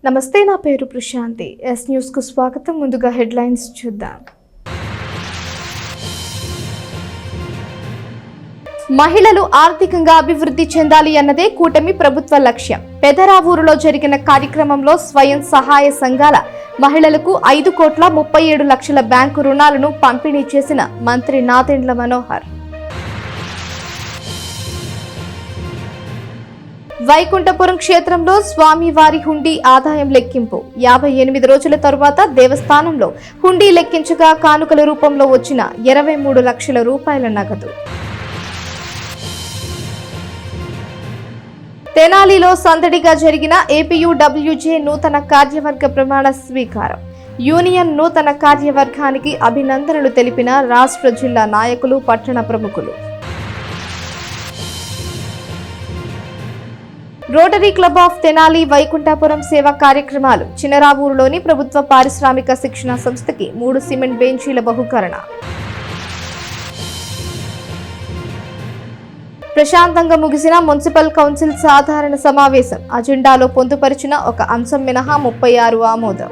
నమస్తే, నా పేరు ప్రశాంతి. ఎస్ న్యూస్ కు స్వాగతం. ముందుగా హెడ్లైన్స్ చూద్దాం. మహిళలు ఆర్థికంగా అభివృద్ధి చెందాలి అన్నదే కూటమి ప్రభుత్వ లక్ష్యం. పెదరావూరులో జరిగిన కార్యక్రమంలో స్వయం సహాయ సంఘాల మహిళలకు 5,37,00,000 బ్యాంకు రుణాలను పంపిణీ చేసిన మంత్రి నాదెండ్ల మనోహర్. వైకుంఠపురం క్షేత్రంలో స్వామివారి హుండీ ఆదాయం లెక్కింపు. 58 రోజుల తరువాత దేవస్థానంలో హుండీ లెక్కించగా కానుకల రూపంలో వచ్చిన 23 లక్షల రూపాయల నగదు. తెనాలిలో సందడిగా జరిగిన ఏపీయూడబ్ల్యూజే నూతన కార్యవర్గ ప్రమాణ స్వీకారం. యూనియన్ నూతన కార్యవర్గానికి అభినందనలు తెలిపిన రాష్ట్ర జిల్లా నాయకులు, పట్టణ ప్రముఖులు. Rotary Club of Tenali Vaikunthapuram సేవా కార్యక్రమాలు. చినరావూరులోని ప్రభుత్వ పారిశ్రామిక శిక్షణ సంస్థకి 3 సిమెంట్ బెంచీల బహుకరణ. ప్రశాంతంగా ముగిసిన మున్సిపల్ కౌన్సిల్ సాధారణ సమావేశం. అజెండాలో పొందుపరిచిన ఒక అంశం మినహా 36 ఆమోదం.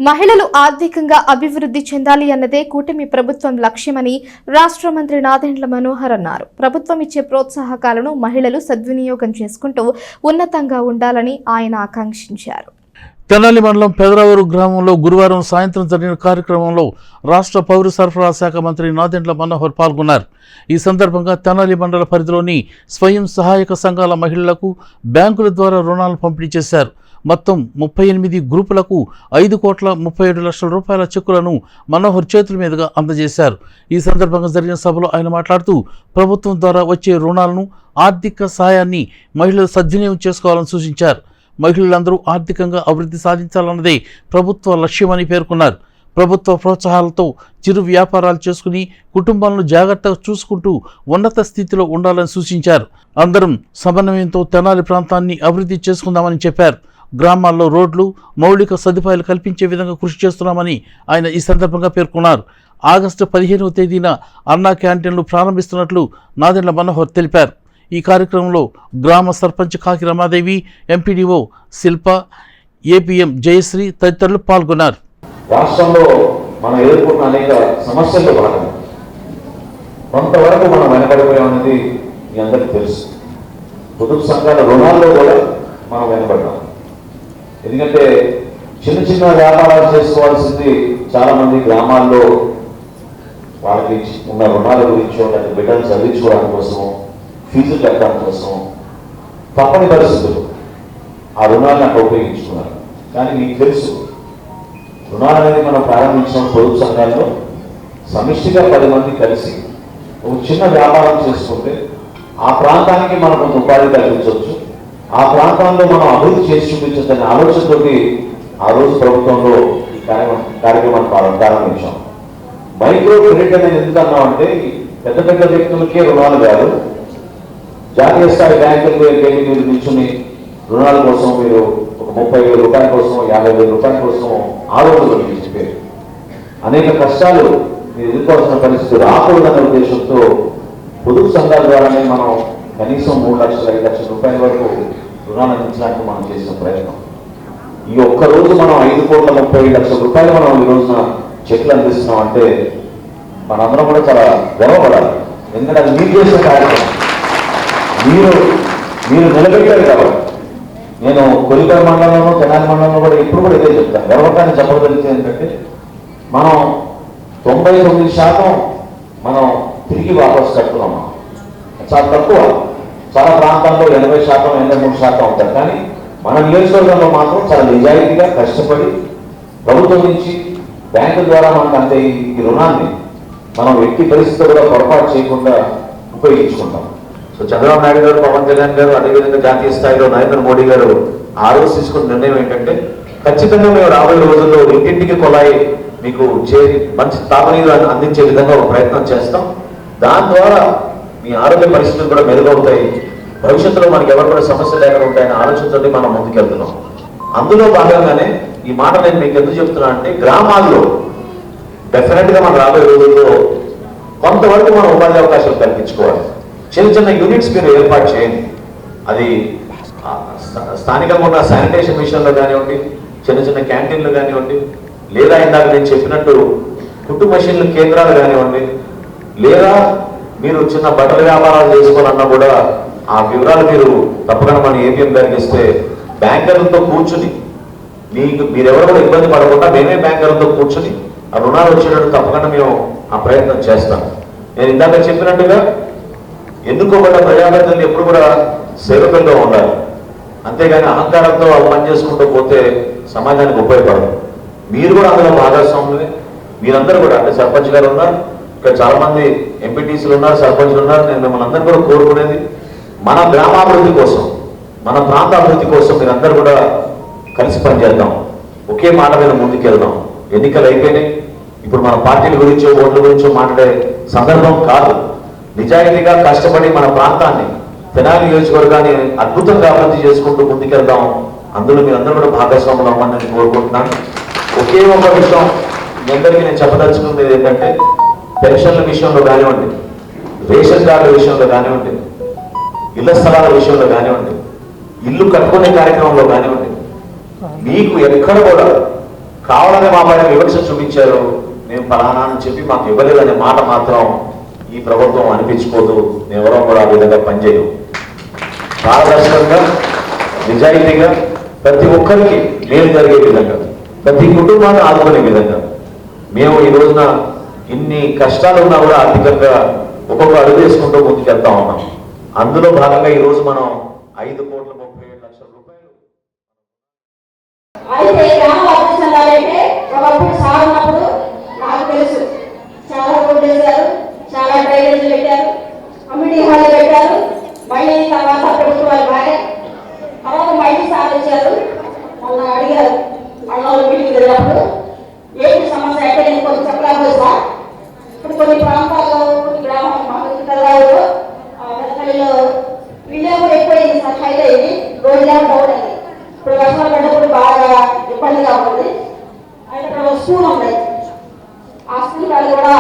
మహిళలు ఆర్థికంగా అభివృద్ధి చెందాలి అన్నదే కూటమి ప్రభుత్వం లక్ష్యమని రాష్ట్ర మంత్రి నాదెండ్ల మనోహర్ అన్నారు. ప్రభుత్వం ఇచ్చే ప్రోత్సాహకాలను మహిళలు సద్వినియోగం చేసుకుంటూ ఉన్నతంగా ఉండాలని ఆయన ఆకాంక్షించారు. తెనాలి మండలం పెదరావూరు గ్రామంలో గురువారం సాయంత్రం జరిగిన కార్యక్రమంలో రాష్ట్ర పౌర సరఫరా శాఖ మంత్రి నాదెండ్ల మనోహర్ పాల్గొన్నారు. ఈ సందర్భంగా తెనాలి మండల పరిధిలోని స్వయం సహాయక సంఘాల మహిళలకు బ్యాంకుల ద్వారా రుణాలను పంపిణీ చేశారు. మొత్తం 38 గ్రూపులకు 5,37,00,000 రూపాయల చెక్కులను మనోహర్ చేతుల మీదుగా అందజేశారు. ఈ సందర్భంగా జరిగిన సభలో ఆయన మాట్లాడుతూ ప్రభుత్వం ద్వారా వచ్చే రుణాలను, ఆర్థిక సాయాన్ని మహిళలు సద్వినియోగం చేసుకోవాలని సూచించారు. మహిళలందరూ ఆర్థికంగా అభివృద్ధి సాధించాలన్నదే ప్రభుత్వ లక్ష్యమని పేర్కొన్నారు. ప్రభుత్వ ప్రోత్సాహాలతో చిరు వ్యాపారాలు చేసుకుని కుటుంబాలను జాగ్రత్తగా చూసుకుంటూ ఉన్నత స్థితిలో ఉండాలని సూచించారు. అందరం సమన్వయంతో తెనాలి ప్రాంతాన్ని అభివృద్ధి చేసుకుందామని చెప్పారు. గ్రామాల్లో రోడ్లు, మౌలిక సదుపాయాలు కల్పించే విధంగా కృషి చేస్తున్నామని ఆయన ఈ సందర్భంగా పేర్కొన్నారు. ఆగస్టు 15వ తేదీన అన్నా క్యాంటీన్లు ప్రారంభిస్తున్నట్లు నాదెండ్ల మనోహర్ తెలిపారు. ఈ కార్యక్రమంలో గ్రామ సర్పంచ్ కాకి రమాదేవి, ఎంపీడీఓ శిల్ప, ఏపీఎం జయశ్రీ తదితరులు పాల్గొన్నారు. రాష్ట్రంలో మనం ఎదుర్కొన్న అనేక సమస్యల్లో భాగంగా కొంతవరకు మనం వెనకడిపోయామనేది మీ అందరికీ తెలుసు. పొదుపు సంఘాల రుణాల్లో కూడా మనం వెనకబడ్డాం. ఎందుకంటే చిన్న చిన్న వ్యాపారాలు చేసుకోవాల్సింది చాలామంది గ్రామాల్లో వాళ్ళకి ఉన్న రుణాల గురించి, వాళ్ళకి బిడ్డలు చదివించుకోవడం కోసం, ఫీజులు కట్టడం కోసం తప్పని పరిస్థితులు ఆ రుణాలను అక్కడ ఉపయోగించుకున్నారు. కానీ మీకు తెలుసు, రుణాలు అనేది మనం ప్రారంభించిన పొదుపు సంఘాల్లో సమిష్టిగా 10 మంది కలిసి ఒక చిన్న వ్యాపారం చేసుకుంటే ఆ ప్రాంతానికి మనం కొంత ఉపాధి కల్పించవచ్చు, ఆ ప్రాంతాల్లో మనం అభివృద్ధి చేసి చూపించవచ్చు అనే ఆలోచనతోటి ఆ రోజు ప్రభుత్వంలో ఈ కార్యక్రమాన్ని ప్రారంభించాం. మైక్రో క్రెడిట్ అనేది ఎందుకు అన్నామంటే పెద్ద పెద్ద వ్యక్తులకే రుణాలు కాదు, జాతీయ స్థాయి బ్యాంకులకు మీరు నిల్చుని రుణాల కోసం మీరు ఒక 30,000 రూపాయల కోసం, 50,000 రూపాయల కోసం ఆలోచనలు చెప్పారు. అనేక కష్టాలు మీరు ఎదుర్కోవాల్సిన పరిస్థితి రాకూడదనే ఉద్దేశంతో పొదుపు సంఘాల ద్వారానే మనం కనీసం 3 లక్షల 5 లక్షల రూపాయల వరకు రుణాలు అందించడానికి మనం చేసిన ప్రయత్నం. ఈ ఒక్కరోజు మనం 5,30,00,000 రూపాయలు మనం ఈ రోజున చెక్లు అందిస్తున్నాం అంటే మనందరం కూడా చాలా గర్వపడాలి. ఎందుకంటే అది మీరు చేసిన కార్యక్రమం, మీరు నిలబెట్టారు కాబట్టి. నేను కొలిపర మండలంలో, తెనాలి మండలంలో కూడా ఇప్పుడు కూడా ఇదే చెప్తాను. గర్వకాన్ని చెప్పగలిగితే ఏంటంటే మనం 99% మనం తిరిగి వాపసు కట్టుకున్నాం. చాలా తక్కువ, చాలా ప్రాంతాల్లో 80%, 83% ఉంటారు. కానీ మన నియోజకవర్గంలో మాత్రం చాలా నిజాయితీగా కష్టపడి ప్రభుత్వం నుంచి బ్యాంకు ద్వారా మనకు అంతే ఈ రుణాన్ని మనం ఎట్టి పరిస్థితుల్లో కూడా పొరపాటు చేయకుండా ఉపయోగించుకుంటాం. సో చంద్రబాబు నాయుడు గారు, పవన్ కళ్యాణ్ గారు, అదేవిధంగా జాతీయ స్థాయిలో నరేంద్ర మోడీ గారు ఆ రోజు తీసుకున్న నిర్ణయం ఏంటంటే ఖచ్చితంగా మేము రాబోయే రోజుల్లో ఇంటింటికి కొలాయి మీకు చేరి మంచి తాగునీరు అందించే విధంగా ఒక ప్రయత్నం చేస్తాం. దాని ద్వారా మీ ఆరోగ్య పరిస్థితులు కూడా మెరుగవుతాయి, భవిష్యత్తులో మనకి ఎవరు కూడా సమస్యలు లేకుండా ఉంటాయని ఆలోచనతో మనం ముందుకెళ్తున్నాం. అందులో భాగంగానే ఈ మాట నేను మీకు ఎందుకు చెప్తున్నా అంటే గ్రామాల్లో డెఫినెట్గా మనం రాబోయే రోజుల్లో కొంతవరకు మనం ఉపాధి అవకాశాలు కల్పించుకోవాలి. చిన్న చిన్న యూనిట్స్ మీరు ఏర్పాటు చేయండి. అది స్థానికంగా ఉన్న శానిటేషన్ విషయంలో కానివ్వండి, చిన్న చిన్న క్యాంటీన్లు కానివ్వండి, లేదా ఇందాక నేను చెప్పినట్టు కుట్టు మెషిన్ల కేంద్రాలు కానివ్వండి, లేదా మీరు చిన్న బట్టల వ్యాపారాలు చేసుకోవాలన్నా కూడా ఆ వివరాలు మీరు తప్పకుండా మన ఏపీఎం గారికి ఇస్తే బ్యాంకర్లతో కూర్చుని మీరెవరు కూడా ఇబ్బంది పడకుండా మేమే బ్యాంకర్లతో కూర్చుని ఆ రుణాలు వచ్చేటట్టు తప్పకుండా మేము ఆ ప్రయత్నం చేస్తాం. నేను ఇందాక చెప్పినట్టుగా ఎన్నుకోబడ్డ ప్రజాప్రతినిధులు ఎప్పుడు కూడా సేవకులుగా ఉండాలి, అంతేగాని అహంకారంతో వాళ్ళు పని చేసుకుంటూ పోతే సమాజానికి ఉపయోగపడదు. మీరు కూడా అందులో భాగస్వాములే. మీరందరూ కూడా అంటే సర్పంచ్ గారు ఉన్నారు, ఇక్కడ చాలా మంది ఎంపీటీసీలు ఉన్నారు, సర్పంచ్లు ఉన్నారు. నేను మిమ్మల్ని అందరూ కూడా కోరుకునేది మన గ్రామాభివృద్ధి కోసం, మన ప్రాంత అభివృద్ధి కోసం మీరందరూ కూడా కలిసి పనిచేద్దాం, ఒకే మాట మీద ముందుకెళ్దాం. ఎన్నికలు అయిపోయినాయి, ఇప్పుడు మన పార్టీల గురించో ఓట్ల గురించో మాట్లాడే సందర్భం కాదు. నిజాయితీగా కష్టపడి మన ప్రాంతాన్ని, తెనాలి నియోజకవర్గాన్ని అద్భుతంగా అభివృద్ధి చేసుకుంటూ ముందుకెళ్దాం. అందులో మీరందరూ కూడా భాగస్వాములు అవ్వమని నేను కోరుకుంటున్నాను. ఒకే ఒక విషయం మీ అందరికీ నేను చెప్పదలుచుకున్నది ఏంటంటే, పెన్షన్ల విషయంలో కానివ్వండి, రేషన్ కార్డుల విషయంలో కానివ్వండి, ఇళ్ల స్థలాల విషయంలో కానివ్వండి, ఇల్లు కట్టుకునే కార్యక్రమంలో కానివ్వండి, మీకు ఎక్కడ కూడా కావాలనే మా పైన వివక్ష చూపించారు, మేము ఫలానా అని చెప్పి మాకు ఇవ్వలేదనే మాట మాత్రం ఈ ప్రభుత్వం అనిపించుకోదు. మేము ఎవరో కూడా ఆ విధంగా పనిచేయము. పారదర్శకంగా, నిజాయితీగా, ప్రతి ఒక్కరికి మేలు జరిగే విధంగా, ప్రతి కుటుంబాన్ని ఆదుకునే విధంగా మేము ఈ రోజున ఇన్ని కష్టాలు ఉన్నా కూడా ఆర్థికంగా ఒక్కొక్క అడుగు వేసుకుంటూ ముందుకెళ్తా ఉన్నాం. అందులో భాగంగా ఈ రోజు మనం 5,37,00,000 రూపాయలు. అయితే గ్రామ అభివృద్ధి చెందాలంటే ఒకప్పుడు సార్ ఉన్నప్పుడు నాకు తెలుసు, చాలా రోడ్లు వేశారు, చాలా డ్రైనేజీలు పెట్టారు, కమ్యూనిటీ హాల్ పెట్టారు. మళ్ళీ తర్వాత ప్రభుత్వాలు బాగా తర్వాత మళ్ళీ సాధించారు. మొన్న అడిగారు మండలంలో మీటింగ్ జరిగినప్పుడు, ఏంటి సమస్య అంటే నేను కొంచెం చెప్పలేకపోతే సార్, ఇప్పుడు కొన్ని ప్రాంతాల్లో కొన్ని గ్రామం తెల్లవారులో వెనకలిలో వినియోగం ఎక్కువైంది సార్, హైట్ అయింది, రోడ్లు డౌన్ అయింది. ఇప్పుడు వర్షాలు పడ్డప్పుడు బాగా ఇబ్బందిగా ఉంటుంది. అయితే ఇక్కడ స్కూల్ ఉంది, ఆ స్కూల్ వాళ్ళు కూడా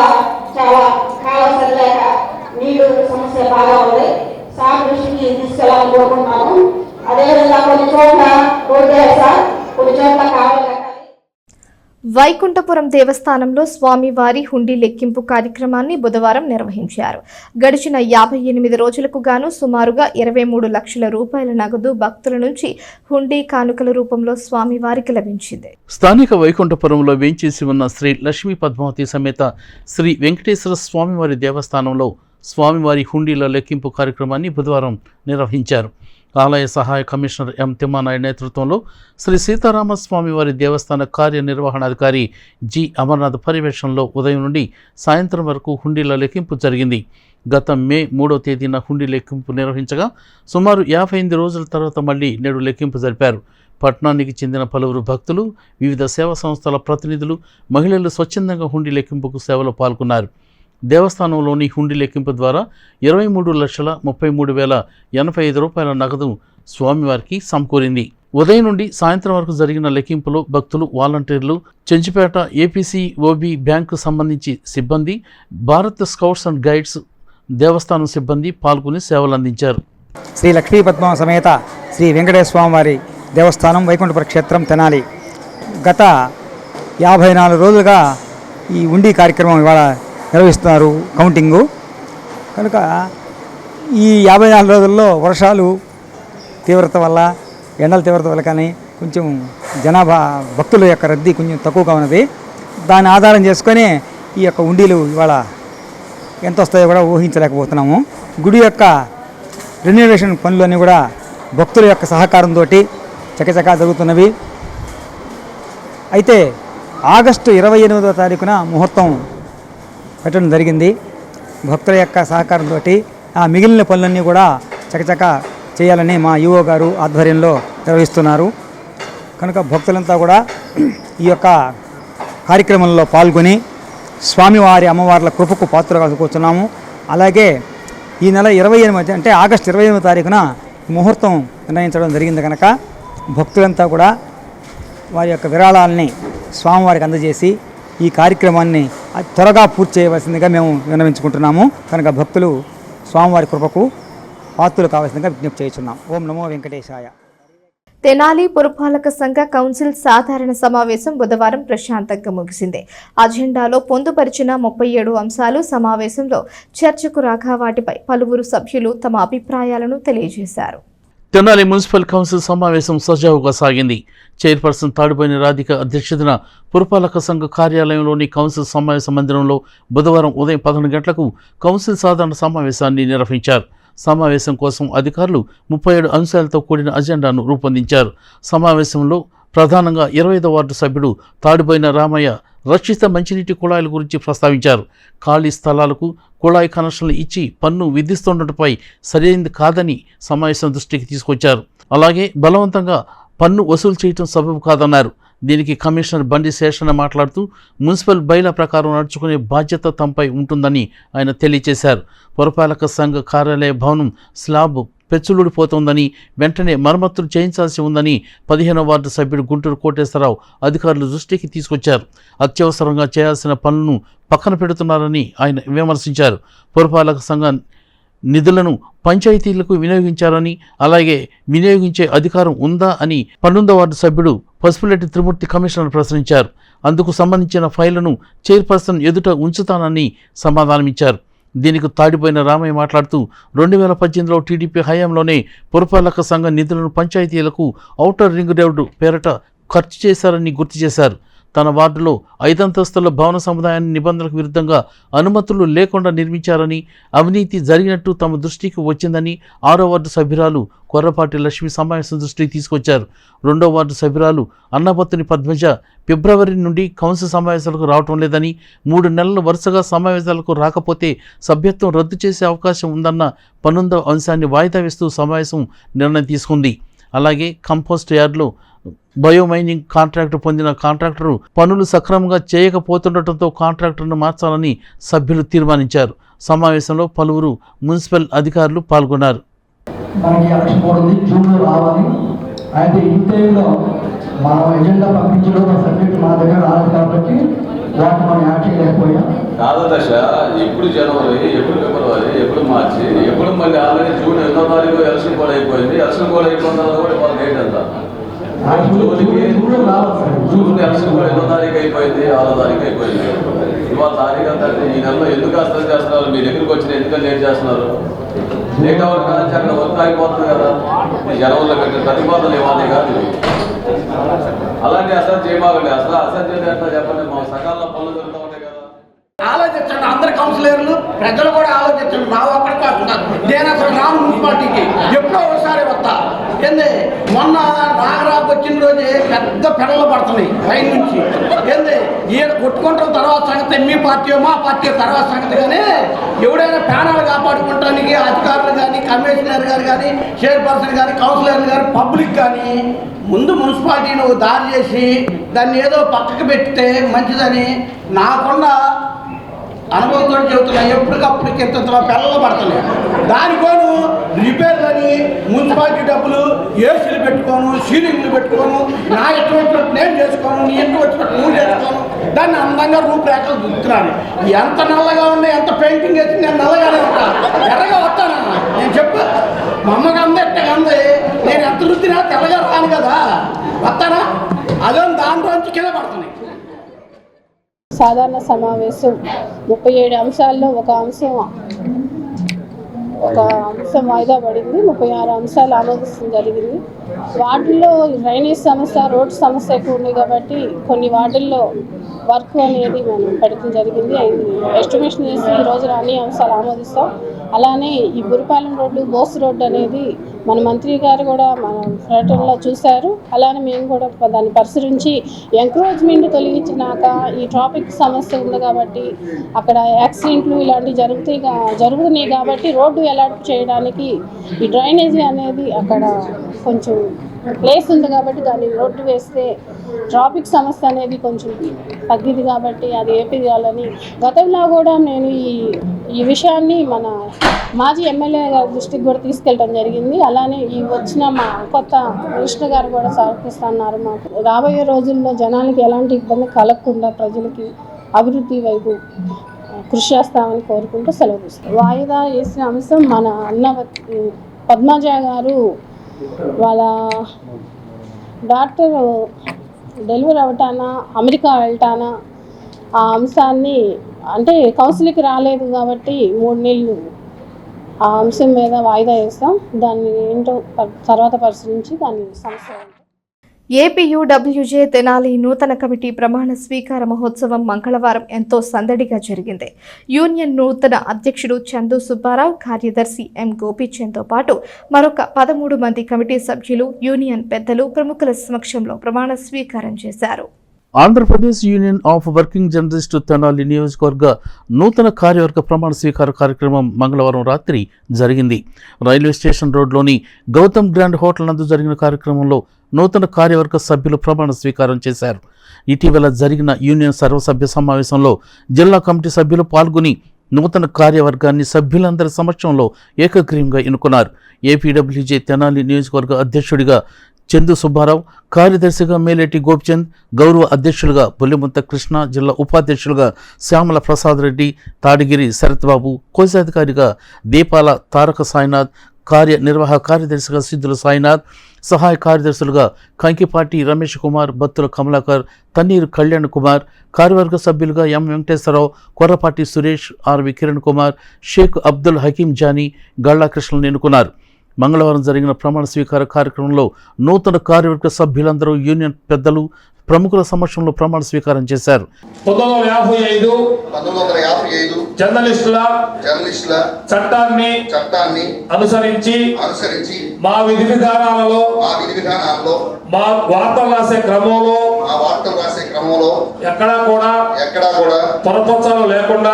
చాలా కాలం సరిలేక నీళ్ళు సమస్య బాగా ఉంది. సార్ దృష్టికి తీసుకెళ్ళాలని కోరుకుంటున్నాను. అదేవిధంగా కొన్ని చోట్ల రోడ్డు సార్, కొన్ని చోట్ల కావాలి. వైకుంఠపురం దేవస్థానంలో స్వామివారి హుండీ లెక్కింపు కార్యక్రమాన్ని బుధవారం నిర్వహించారు. గడిచిన 58 రోజులకు గాను సుమారుగా 23 లక్షల రూపాయల నగదు భక్తుల నుంచి హుండీ కానుకల రూపంలో స్వామివారికి లభించింది. స్థానిక వైకుంఠపురంలో వేంచేసి ఉన్న శ్రీ లక్ష్మీ పద్మావతి సమేత శ్రీ వెంకటేశ్వర స్వామివారి దేవస్థానంలో స్వామివారి హుండీల లెక్కింపు కార్యక్రమాన్ని బుధవారం నిర్వహించారు. ఆలయ సహాయ కమిషనర్ ఎం తిమ్మానాయుడు నేతృత్వంలో శ్రీ సీతారామస్వామి వారి దేవస్థాన కార్యనిర్వహణాధికారి జి అమర్నాథ్ పర్యవేక్షణలో ఉదయం నుండి సాయంత్రం వరకు హుండీల లెక్కింపు జరిగింది. గత మే 3వ తేదీన హుండీ లెక్కింపు నిర్వహించగా సుమారు 58 రోజుల తర్వాత మళ్లీ నేడు లెక్కింపు జరిపారు. పట్టణానికి చెందిన పలువురు భక్తులు, వివిధ సేవా సంస్థల ప్రతినిధులు, మహిళలు స్వచ్ఛందంగా హుండీ లెక్కింపుకు సేవలో పాల్గొన్నారు. దేవస్థానంలోని హుండీ లెక్కింపు ద్వారా 23,33,085 రూపాయల నగదు స్వామివారికి సమకూరింది. ఉదయం నుండి సాయంత్రం వరకు జరిగిన లెక్కింపులో భక్తులు, వాలంటీర్లు, చెంచుపేట ఏపీసీ ఓబీ బ్యాంకు సంబంధించి సిబ్బంది, భారత్ స్కౌట్స్ అండ్ గైడ్స్ దేవస్థానం సిబ్బంది పాల్గొని సేవలందించారు. శ్రీ లక్ష్మీ పద్మ సమేత శ్రీ వెంకటేశ్వర స్వామివారి దేవస్థానం వైకుంఠపుర క్షేత్రం తెనాలి గత 54 రోజులుగా ఈ హుండీ కార్యక్రమం ఇవాళ నిర్వహిస్తున్నారు, కౌంటింగు. కనుక ఈ 54 రోజుల్లో వర్షాలు తీవ్రత వల్ల, ఎండల తీవ్రత వల్ల కానీ కొంచెం జనాభా భక్తుల యొక్క రద్దీ కొంచెం తక్కువగా ఉన్నది. దాన్ని ఆధారం చేసుకొని ఈ యొక్క హుండీలు ఇవాళ ఎంత వస్తాయో కూడా ఊహించలేకపోతున్నాము. గుడి యొక్క రెన్యువేషన్ పనులన్నీ కూడా భక్తుల యొక్క సహకారంతో చకచకా జరుగుతున్నవి. అయితే ఆగస్టు 28వ తారీఖున ముహూర్తం పెట్టడం జరిగింది. భక్తుల యొక్క సహకారంతో ఆ మిగిలిన పనులన్నీ కూడా చకచకా చేయాలని మా ఈఓ గారు ఆధ్వర్యంలో నిర్వహిస్తున్నారు. కనుక భక్తులంతా కూడా ఈ యొక్క కార్యక్రమంలో పాల్గొని స్వామివారి అమ్మవార్ల కృపకు పాత్రగా కూర్చున్నాము. అలాగే ఈ నెల 28 అంటే ఆగస్టు 28వ తారీఖున ముహూర్తం నిర్ణయించడం జరిగింది. కనుక భక్తులంతా కూడా వారి యొక్క విరాళాలని స్వామివారికి అందజేసి ఈ కార్యక్రమాన్ని త్వరగా పూర్తి చేయవలసిందిగా మేము విన్నవించుకుంటున్నాము. కనుక భక్తులు స్వామివారి కృపకు పాత్రలు కావాల్సిందిగా విజ్ఞప్తి చేస్తున్నాం. ఓం నమో వెంకటేశాయ. తెనాలి పురపాలక సంఘ కౌన్సిల్ సాధారణ సమావేశం బుధవారం ప్రశాంతంగా ముగిసింది. అజెండాలో పొందుపరిచిన 37 అంశాలు సమావేశంలో చర్చకు రాగా వాటిపై పలువురు సభ్యులు తమ అభిప్రాయాలను తెలియజేశారు. తెనాలి మున్సిపల్ కౌన్సిల్ సమావేశం సజావుగా సాగింది. చైర్పర్సన్ తాడిపోయిన రాధిక అధ్యక్షతన పురపాలక సంఘ కార్యాలయంలోని కౌన్సిల్ సమావేశ మందిరంలో బుధవారం ఉదయం 11 గంటలకు కౌన్సిల్ సాధారణ సమావేశాన్ని నిర్వహించారు. సమావేశం కోసం అధికారులు 37 అంశాలతో కూడిన అజెండాను రూపొందించారు. సమావేశంలో ప్రధానంగా 25వ వార్డు సభ్యుడు తాడిపోయిన రామయ్య రక్షిత మంచినీటి కుళాయిల గురించి ప్రస్తావించారు. ఖాళీ స్థలాలకు కుళాయి కనెక్షన్లు ఇచ్చి పన్ను విధిస్తుండటంపై సరైనది కాదని సమావేశం దృష్టికి తీసుకొచ్చారు. అలాగే బలవంతంగా పన్ను వసూలు చేయడం సబబు కాదన్నారు. దీనికి కమిషనర్ బండి శేషన్న మాట్లాడుతూ మున్సిపల్ బైలా ప్రకారం నడుచుకునే బాధ్యత తమపై ఉంటుందని ఆయన తెలియజేశారు. పురపాలక సంఘ కార్యాలయ భవనం స్లాబ్ పెచ్చులుడిపోతోందని, వెంటనే మరమ్మతులు చేయించాల్సి ఉందని 15వ వార్డు సభ్యుడు గుంటూరు కోటేశ్వరరావు అధికారుల దృష్టికి తీసుకొచ్చారు. అత్యవసరంగా చేయాల్సిన పనులను పక్కన పెడుతున్నారని ఆయన విమర్శించారు. పురపాలక సంఘ నిధులను పంచాయతీలకు వినియోగించారని, అలాగే వినియోగించే అధికారం ఉందా అని 12వ వార్డు సభ్యుడు పసుపులెట్టి త్రిమూర్తి కమిషనర్ ప్రశ్నించారు. అందుకు సంబంధించిన ఫైళ్లను చైర్పర్సన్ ఎదుట ఉంచుతానని సమాధానమిచ్చారు. దీనికి తాడిపోయిన రామయ్య మాట్లాడుతూ 2018లో టీడీపీ హయాంలోనే పురపాలక సంఘ నిధులను పంచాయతీలకు ఔటర్ రింగ్ రోడ్డు పేరట ఖర్చు చేశారని గుర్తు చేశారు. తన వార్డులో 5 అంతస్తుల భవన సముదాయాన్ని నిబంధనలకు విరుద్ధంగా అనుమతులు లేకుండా నిర్మించారని, అవినీతి జరిగినట్టు తమ దృష్టికి వచ్చిందని 6వ వార్డు సభ్యురాలు కొర్రపాటి లక్ష్మి సమావేశం దృష్టికి తీసుకొచ్చారు. 2వ వార్డు సభ్యురాలు అన్నపత్తుని పద్మజ ఫిబ్రవరి నుండి కౌన్సిల్ సమావేశాలకు రావటం లేదని, 3 నెలలు వరుసగా సమావేశాలకు రాకపోతే సభ్యత్వం రద్దు చేసే అవకాశం ఉందన్న 12వ అంశాన్ని వాయిదా వేస్తూ సమావేశం నిర్ణయం తీసుకుంది. అలాగే కంపోస్ట్ యార్డ్లో బయోమైనింగ్ కాంట్రాక్టు పొందిన కాంట్రాక్టరు పనులు సక్రమంగా చేయకపోతుండటంతో కాంట్రాక్టర్ను మార్చాలని సభ్యులు తీర్మానించారు. సమావేశంలో పలువురు మున్సిపల్ అధికారులు పాల్గొన్నారు. మనకి ఎలక్షన్ కోడ్ ఉంది, జూన్లో రావాలి. అయితే ఈ టైంలో మనం ఎజెండా పంపించడం సబ్జెక్ట్ మన దగ్గర రాలేదు కాబట్టి వాటిని మనం యాడ్ చేయలేకపోయాం. కాదు దశ, ఎప్పుడు జనవరి, ఎప్పుడు ఫిబ్రవరి, ఎప్పుడు మార్చి, ఎప్పుడు మళ్ళీ ఆల్రెడీ జూన్ 8వ తారీఖు ఎలక్షన్ కోడ్ అయిపోయింది. ఎలక్షన్ కోడ్ అయిపోయిన తర్వాత కూడా వాళ్ళ డేట్ ఎంత? జూన్ ఎలక్షన్ కోడ్ 8వ తారీఖు అయిపోయింది, 6వ తారీఖు అయిపోయింది. ఇవాళ తారీఖు అంతా ఈ నెలలో ఎందుకు అర్థం చేస్తున్నారు? మీ దగ్గరికి వచ్చిన ఎందుకని లేట్ చేస్తున్నారు? లేట్ అవ్వడం కాదు, అక్కడ వర్క్ ఆగిపోతుంది కదా. జనవరిలో పెట్టిన ప్రతిపాదనలు ఇవ్వాలి కాదు. అలాంటి అసలు చేయమాకండి. అసలు అసలు ఎట్లా చెప్పండి? మా సకాలంలో పనులు జరుగుతూ ఉంటాయి కదా. ఆలోచించండి, అందరు కౌన్సిలర్లు ప్రజలు కూడా ఆలోచించండి. రావు అక్కడికి వస్తున్నారు. నేను అసలు రాను మున్సిపాలిటీకి, ఎప్పుడో ఒకసారి వస్తా. ఏంది మొన్న నాగరాకు వచ్చిన రోజే పెద్ద పెడలు పడుతున్నాయి పైన నుంచి. ఏంది ఈయన కొట్టుకుంటాం తర్వాత సంగతి, మీ పార్టీ మా పార్టీ తర్వాత సంగతి. కానీ ఎవడైనా ప్యానల్ కాపాడుకోవటానికి అధికారులు కానీ, కమిషనర్ గారు కానీ, చైర్పర్సన్ కానీ, కౌన్సిలర్లు కానీ, పబ్లిక్ కానీ ముందు మున్సిపాలిటీ నువ్వు దారి చేసి దాన్ని ఏదో పక్కకు పెడితే మంచిదని నాకున్న అనుభవంతో చెబుతున్నాయి. ఎప్పటికప్పుడు ఇంత పిల్లలు పడుతున్నాయి. దానికోను రిపేర్లు అని మున్సిపాలిటీ డబ్బులు, ఏసీలు పెట్టుకోను, సీలింగ్లు పెట్టుకోను, నా ఇష్టం వచ్చినట్టు నేను చేసుకోను, నీ ఇష్టం వచ్చినట్టు నువ్వు చేసుకోను. దాన్ని అందంగా రూపురేఖలు దిద్దుతున్నాను. ఎంత నల్లగా ఉండే, ఎంత పెయింటింగ్ వేసి నేను నల్లగానే ఉంటా, ఎర్రగా వస్తానన్నా. నేను చెప్పు, మా అమ్మకి అందే ఎట్టగా అంది, నేను ఎంత రుద్దినా తెల్లగా రాను కదా, వస్తానా? అదే దాంట్లోంచి కింద పడుతున్నాయి. సాధారణ సమావేశం 37 అంశాల్లో ఒక అంశం వాయిదా పడింది. 36 అంశాలు ఆమోదించడం జరిగింది. వార్డుల్లో డ్రైనేజ్ సమస్య, రోడ్డు సమస్య ఎక్కువ ఉంది కాబట్టి కొన్ని వార్డుల్లో వర్క్ అనేది మనం పెట్టడం జరిగింది. ఎస్టిమేషన్ చేసి ఈ రోజున అన్ని అంశాలు ఆమోదిస్తాం. అలానే ఈ బురిపాలెం రోడ్డు, బోస్ రోడ్డు అనేది మన మంత్రి గారు కూడా మన పర్యటనలో చూశారు. అలానే మేము కూడా దాన్ని పరిశీలించి ఎంక్రోచ్మెంట్ తొలగించినాక ఈ ట్రాఫిక్ సమస్య ఉంది కాబట్టి అక్కడ యాక్సిడెంట్లు ఇలాంటివి జరుగుతున్నాయి కాబట్టి రోడ్డు ఎలాట్ చేయడానికి ఈ డ్రైనేజీ అనేది అక్కడ కొంచెం ప్లేస్ ఉంది కాబట్టి దాన్ని రోడ్డు వేస్తే ట్రాఫిక్ సమస్య అనేది కొంచెం తగ్గిది కాబట్టి అది వేపియాలని గతంలో కూడా నేను ఈ విషయాన్ని మన మాజీ ఎమ్మెల్యే గారి దృష్టికి కూడా తీసుకెళ్ళడం జరిగింది. అలానే ఈ వచ్చిన మా కొత్త మినిస్టర్ గారు కూడా సహకరిస్తున్నారు. మాకు రాబోయే రోజుల్లో జనాలకి ఎలాంటి ఇబ్బంది కలగకుండా ప్రజలకి అభివృద్ధి వైపు కృషి చేస్తామని కోరుకుంటూ సెలవు తీసుకుంటాం. వాయిదా వేసిన అంశం మన అన్న పద్మజ గారు వాళ్ళ డాక్టర్ డెలివరీ అవటానా అమెరికా వెళ్ళటానా ఆ అంశాన్ని అంటే కౌన్సిలింగ్కి రాలేదు కాబట్టి 3 నెలలు ఆ అంశం మీద వాయిదా వేస్తాం. దాన్ని ఏంటో తర్వాత పరిశీలించి దాన్ని సమస్య ఏపీయూడబ్ల్యూజే తెనాలి నూతన కమిటీ ప్రమాణ స్వీకార మహోత్సవం మంగళవారం ఎంతో సందడిగా జరిగింది. యూనియన్ నూతన అధ్యక్షుడు చందు సుబ్బారావు, కార్యదర్శి ఎం గోపీచంద్తో పాటు మరొక 13 మంది కమిటీ సభ్యులు, యూనియన్ పెద్దలు, ప్రముఖుల సమక్షంలో ప్రమాణ స్వీకారం చేశారు. Andhra Pradesh Union of working journalist Tenali నియోజకవర్గ నూతన కార్యవర్గ ప్రమాణ స్వీకార కార్యక్రమం మంగళవారం రాత్రి జరిగింది. రైల్వే స్టేషన్ రోడ్లోని గౌతమ్ గ్రాండ్ హోటల్ నందు జరిగిన కార్యక్రమంలో నూతన కార్యవర్గ సభ్యులు ప్రమాణ స్వీకారం చేశారు. ఇటీవల జరిగిన యూనియన్ సర్వసభ్య సమావేశంలో జిల్లా కమిటీ సభ్యులు పాల్గొని నూతన కార్యవర్గాన్ని సభ్యులందరి సమక్షంలో ఏకగ్రీవంగా ఎన్నుకున్నారు. ఏపీడబ్ల్యూజే తెనాలి నియోజకవర్గ అధ్యక్షుడిగా చందు సుబ్బారావు, కార్యదర్శిగా మేలేటి గోపిచంద్, గౌరవ అధ్యక్షులుగా బొల్లిముంత కృష్ణ, జిల్లా ఉపాధ్యక్షులుగా శ్యామల ప్రసాద్ రెడ్డి, తాడిగిరి శరత్ బాబు, కోశాధికారిగా దీపాల తారక సాయినాథ్, కార్యనిర్వాహక కార్యదర్శిగా సిద్ధుల సాయినాథ్, సహాయ కార్యదర్శులుగా కంకిపాటి రమేష్ కుమార్, బత్తుల కమలాకర్, తన్నీరు కళ్యాణ్ కుమార్, కార్యవర్గ సభ్యులుగా ఎం వెంకటేశ్వరరావు, కొర్రపాటి సురేష్, ఆర్వి కిరణ్ కుమార్, షేక్ అబ్దుల్ హకీం జానీ, గళ్ళా కృష్ణను ఎన్నుకున్నారు. మంగళవారం జరిగిన ప్రమాణ స్వీకార కార్యక్రమంలో నూతన కార్యవర్గ సభ్యులందరూ యూనియన్ పెద్దలు, ప్రముఖుల సమక్షంలో ప్రమాణ స్వీకారం చేశారు. 1955 జర్నలిస్టుల చట్టాన్ని అనుసరించి మా విధి విధానాలలో మా వార్తలు రాసే క్రమంలో ఎక్కడా కూడా పొరపచ్చాలు లేకుండా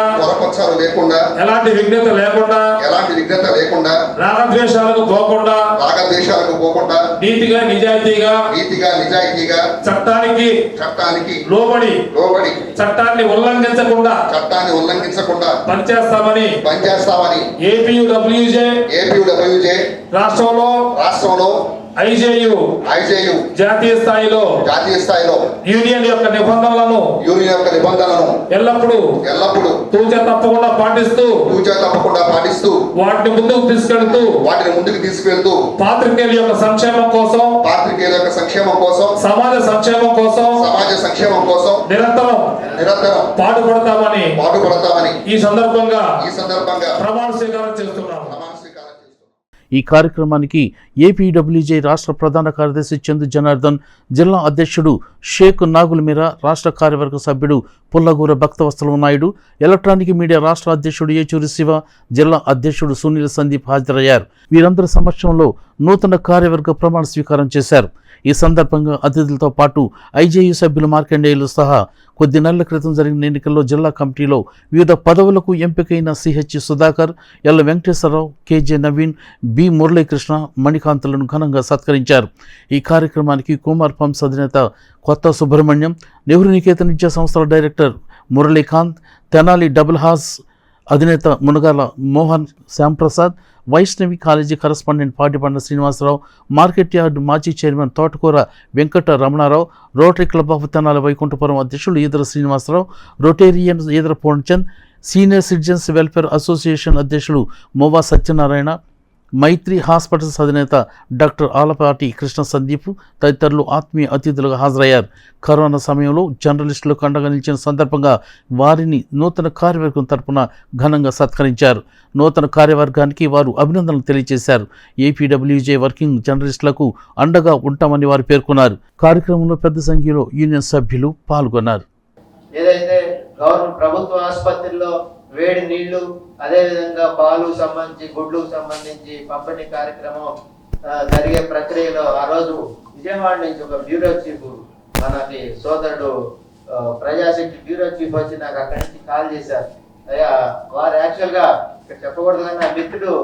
ఎలాంటి విఘ్నత లేకుండా రాగద్వేషాలకు పోకుండా నీతిగా నిజాయితీగా చట్టానికి లోబడి చట్టాన్ని ఉల్లంఘించకుండా పనిచేస్తామని ఏపీయూడబ్ల్యూజే రాష్ట్రంలో ఐజేయు జాతీయ స్థాయిలో యూనియన్ యొక్క నిబంధనలను ఎల్లప్పుడూ తూచా తప్పకుండా పాటిస్తూ వాటిని ముందుకు తీసుకెళ్తూ పాత్రికేయుల యొక్క సంక్షేమం కోసం సమాజ సంక్షేమం కోసం నిరంతరం పాటుపడతామని ఈ సందర్భంగా ప్రమాణ స్వీకారం చేస్తున్నాము. ఈ కార్యక్రమానికి ఏపీడబ్ల్యూజే రాష్ట్ర ప్రధాన కార్యదర్శి చందు జనార్దన్, జిల్లా అధ్యక్షుడు షేక్ నాగుల మీరా, రాష్ట్ర కార్యవర్గ సభ్యుడు పుల్లగూర భక్తవత్సల నాయుడు, ఎలక్ట్రానిక్ మీడియా రాష్ట్ర అధ్యక్షుడు ఏచూరి శివ, జిల్లా అధ్యక్షుడు సునీల్ సందీప్ హాజరయ్యారు. వీరందరి సమక్షంలో నూతన కార్యవర్గ ప్రమాణ స్వీకారం చేశారు. ఈ సందర్భంగా అతిథులతో పాటు ఐజేయు సభ్యులు మార్కండేయులు సహా కొద్ది నెలల క్రితం జరిగిన ఎన్నికల్లో జిల్లా కమిటీలో వివిధ పదవులకు ఎంపికైన CH Sudhakar, L Venkateswararao, KJ Naveen, B Muralikrishna, మణికాంతులను ఘనంగా సత్కరించారు. ఈ కార్యక్రమానికి కుమార్ పంప్స్ అధినేత కొత్త సుబ్రహ్మణ్యం, నెహ్రూ నికేతన్ విద్యా సంస్థల director Muralikanth, Tenali Double Horse అధినేత Munagala Mohan Shyamprasad, Vaishnavi college correspondent Patibanda Srinivasarao, market yard మాజీ chairman Thotakura Venkata Ramanarao, Rotary Club of Tenali Vaikunthapuram అధ్యక్షులు Edara Srinivasarao, Rotarian Edara Purnachand, Senior Citizens Welfare Association అధ్యక్షులు మోవా సత్యనారాయణ, మైత్రి హాస్పిటల్స్ అధినేత డాక్టర్ ఆలపాటి కృష్ణ సందీప్ తదితరులు ఆత్మీయ అతిథులుగా హాజరయ్యారు. కరోనా సమయంలో జర్నలిస్టులకు అండగా నిలిచిన సందర్భంగా వారిని నూతన కార్యవర్గం తరపున ఘనంగా సత్కరించారు. నూతన కార్యవర్గానికి వారు అభినందనలు తెలియజేశారు. ఏపీడబ్ల్యూజే వర్కింగ్ జర్నలిస్టులకు అండగా ఉంటామని వారు పేర్కొన్నారు. కార్యక్రమంలో పెద్ద సంఖ్యలో యూనియన్ సభ్యులు పాల్గొన్నారు. ఏదైతే గవర్నమెంట్ ప్రభుత్వ ఆసుపత్రుల్లో వేడి నీళ్లు, అదేవిధంగా పాలు సంబంధించి గుడ్లకు సంబంధించి పంపిణీ కార్యక్రమం జరిగే ప్రక్రియలో ఆ రోజు విజయవాడ నుంచి ఒక బ్యూరో చీఫ్, మనకి సోదరుడు ప్రజాశక్తి బ్యూరో చీఫ్ వచ్చి నాకు అక్కడి నుంచి కాల్ చేశారు. అయ్యా, వారు యాక్చువల్గా ఇక్కడ చెప్పకూడదు కానీ నా మిత్రుడు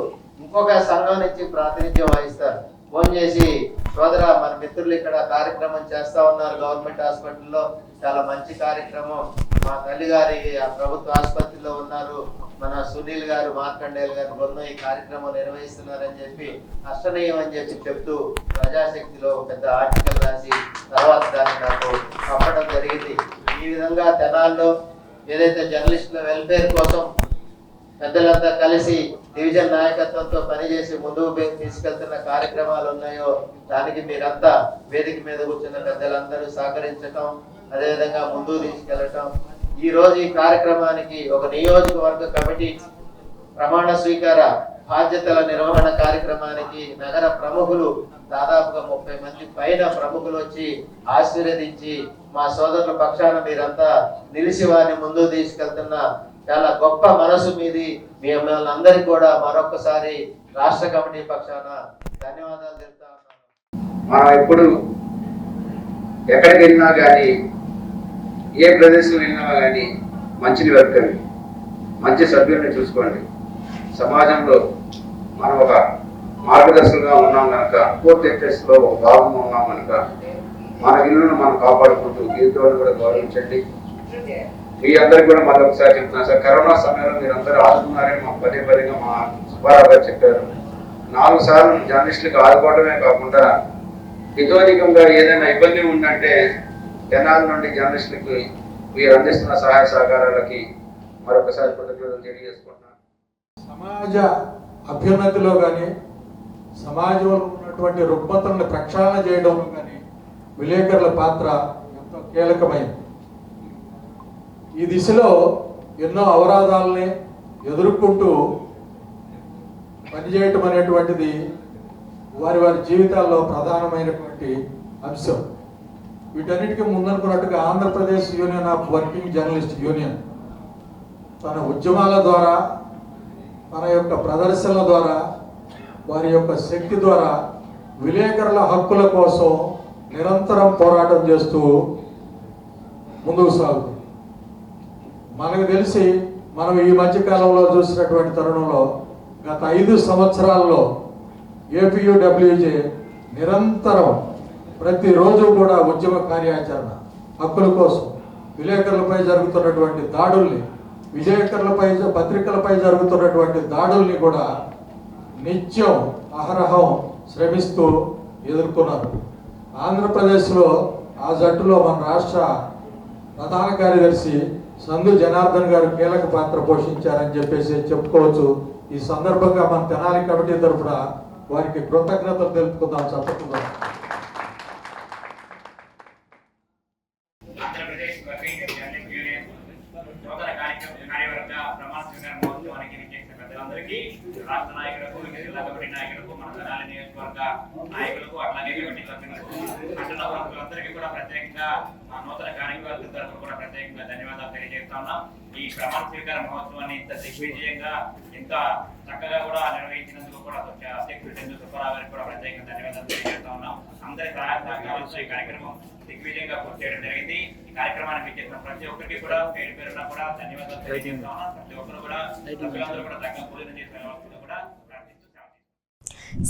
ఇంకొక సంఘం నుంచి ప్రాతినిధ్యం వహిస్తారు. ఫోన్ చేసి, సోదరా, మన మిత్రులు ఇక్కడ కార్యక్రమం చేస్తా ఉన్నారు గవర్నమెంట్ హాస్పిటల్లో, చాలా మంచి కార్యక్రమం, మా తల్లి గారి ప్రభుత్వ ఆసుపత్రిలో ఉన్నారు, మన సునీల్ గారు, మార్కండేయులు గారు బృందం ఈ కార్యక్రమం నిర్వహిస్తున్నారని చెప్పి అష్టనీయం అని చెప్తూ ప్రజాశక్తిలో పెద్ద ఆర్టికల్ రాసి తర్వాత దాన్ని నాకు పంపడం జరిగింది. ఈ విధంగా తెనాల్లో ఏదైతే జర్నలిస్టుల వెల్ఫేర్ కోసం పెద్దలంతా కలిసి డివిజన్ నాయకత్వంతో పనిచేసి ముందుకు తీసుకెళ్తున్న కార్యక్రమాలు ఉన్నాయో దానికి మీరంతా వేదిక మీద కూర్చున్న పెద్దలందరూ సహకరించటం, అదేవిధంగా ముందుకు తీసుకెళ్లటం. ఈ రోజు ఈ కార్యక్రమానికి ఒక నియోజకవర్గ కమిటీ ప్రమాణ స్వీకార బాధ్యతల నిర్వహణ కార్యక్రమానికి నగర ప్రముఖులు దాదాపుగా 30 మంది పైన ప్రముఖులు వచ్చి ఆశీర్వదించి మా సోదరుల పక్షాన మీరంతా నిలిచి వారిని ముందుకు తీసుకెళ్తున్న చాలా గొప్ప మనసు మీది. మిమ్మల్ని అందరికీ కూడా మరొకసారి రాష్ట్ర కమిటీ పక్షాన ధన్యవాదాలు చెప్తా ఉన్నాను. మనం ఎప్పుడు ఎక్కడికి వెళ్ళినా కానీ, ఏ ప్రదేశం వెళ్ళినా కానీ మంచిని వెతకండి, మంచి సభ్యుల్ని చూసుకోండి. సమాజంలో మనం ఒక మార్గదర్శకులుగా ఉన్నాం కనుక, ఫోర్త్ ఎస్టేట్స్లో ఒక భాగంగా ఉన్నాం కనుక మన ఇల్లును మనం కాపాడుకుంటూ ఎదుటివాళ్ళని కూడా గౌరవించండి. మీ అందరికీ కూడా మళ్ళీ ఒకసారి చెప్తున్నాను సార్, కరోనా సమయంలో మీరు అందరూ ఆదుకున్నారని మాకు పదేగా మా సుబ్బారావు గారు చెప్పారు. 4 సార్లు జర్నలిస్టులకు ఆదుకోవడమే కాకుండా ఇతోధికంగా ఏదైనా ఇబ్బంది ఉందంటే తెనాలి నుండి జర్నలిస్టులకి మీరు అందిస్తున్న సహాయ సహకారాలకి మరొకసారి కృతజ్ఞతలు తెలియజేసుకుంటున్నాను. సమాజ అభ్యున్నతిలో కానీ, సమాజంలో ఉన్నటువంటి రుగ్మతలను ప్రక్షాళన చేయడంలో కానీ విలేకరుల పాత్ర ఎంతో కీలకమైంది. ఈ దిశలో ఎన్నో అవరోధాలని ఎదుర్కొంటూ పనిచేయటం అనేటువంటిది వారి వారి జీవితాల్లో ప్రధానమైనటువంటి అంశం. వీటన్నిటికీ ముందనుకున్నట్టుగా Andhra Pradesh Union of Working Journalist Union తన ఉద్యమాల ద్వారా, తన యొక్క ప్రదర్శనల ద్వారా, వారి యొక్క శక్తి ద్వారా విలేకరుల హక్కుల కోసం నిరంతరం పోరాటం చేస్తూ ముందుకు సాగుతుంది. మనకు తెలిసి మనం ఈ మధ్యకాలంలో చూసినటువంటి తరుణంలో గత 5 సంవత్సరాల్లో ఏపీయూడబ్ల్యూజే నిరంతరం ప్రతిరోజు కూడా ఉద్యమ కార్యాచరణ, హక్కుల కోసం, విలేకరులపై జరుగుతున్నటువంటి దాడుల్ని, విలేకరులపై, పత్రికలపై జరుగుతున్నటువంటి దాడుల్ని కూడా నిత్యం అహరహం శ్రమిస్తూ ఎదుర్కొన్నారు. ఆంధ్రప్రదేశ్లో ఆ జట్టులో మన రాష్ట్ర ప్రధాన కార్యదర్శి సందు జనార్దన్ గారు కీలక పాత్ర పోషించారని చెప్పేసి చెప్పుకోవచ్చు. ఈ సందర్భంగా మన తెనాలి కమిటీ తరఫున వారికి కృతజ్ఞతలు తెలుపుకుందాం. చెప్పకుండా ఆంధ్రప్రదేశ్ వర్కింగ్ జర్నలిస్ట్ యూనియన్ నూతన కార్యవర్గ ప్రమాణ స్వీకార మహోత్సవానికి విచ్చేసిన పెద్దలందరికీ, రాష్ట్ర నాయకులకు, జిల్లా కమిటీ నాయకులకు, మన తెనాలి నియోజకవర్గ నాయకులకు, అట్లాగే కమిటీ సభ్యులకు, పట్టణ ప్రముఖులందరికీ కూడా ప్రత్యేకంగా మా నూతన కార్యవర్గం తరఫున కూడా ప్రత్యేకంగా ధన్యవాదాలు తెలియజేస్తా ఉన్నాం. ఈ ప్రమాణ స్వీకార మహోత్సవాన్ని ఇంత దిగ్విజయంగా, ఇంత చక్కగా కూడా నిర్వహించినందుకు కూడా అధ్యక్షుడు చంద్ర సుబ్బారావు గారికి కూడా ప్రత్యేకంగా ధన్యవాదాలు తెలియజేస్తా ఉన్నాం. అందరి సహాయ సహకారాలతో ఈ కార్యక్రమం దిగ్విజయంగా పూర్తి చేయడం జరిగింది. ఈ కార్యక్రమానికి చేసిన ప్రతి ఒక్కరికి కూడా పేరు పేరున కూడా ధన్యవాదాలు తెలియజేస్తా ఉన్నాం. ప్రతి ఒక్కరు కూడా సభ్యులందరూ కూడా తగ్గ పూజలు చేసిన కూడా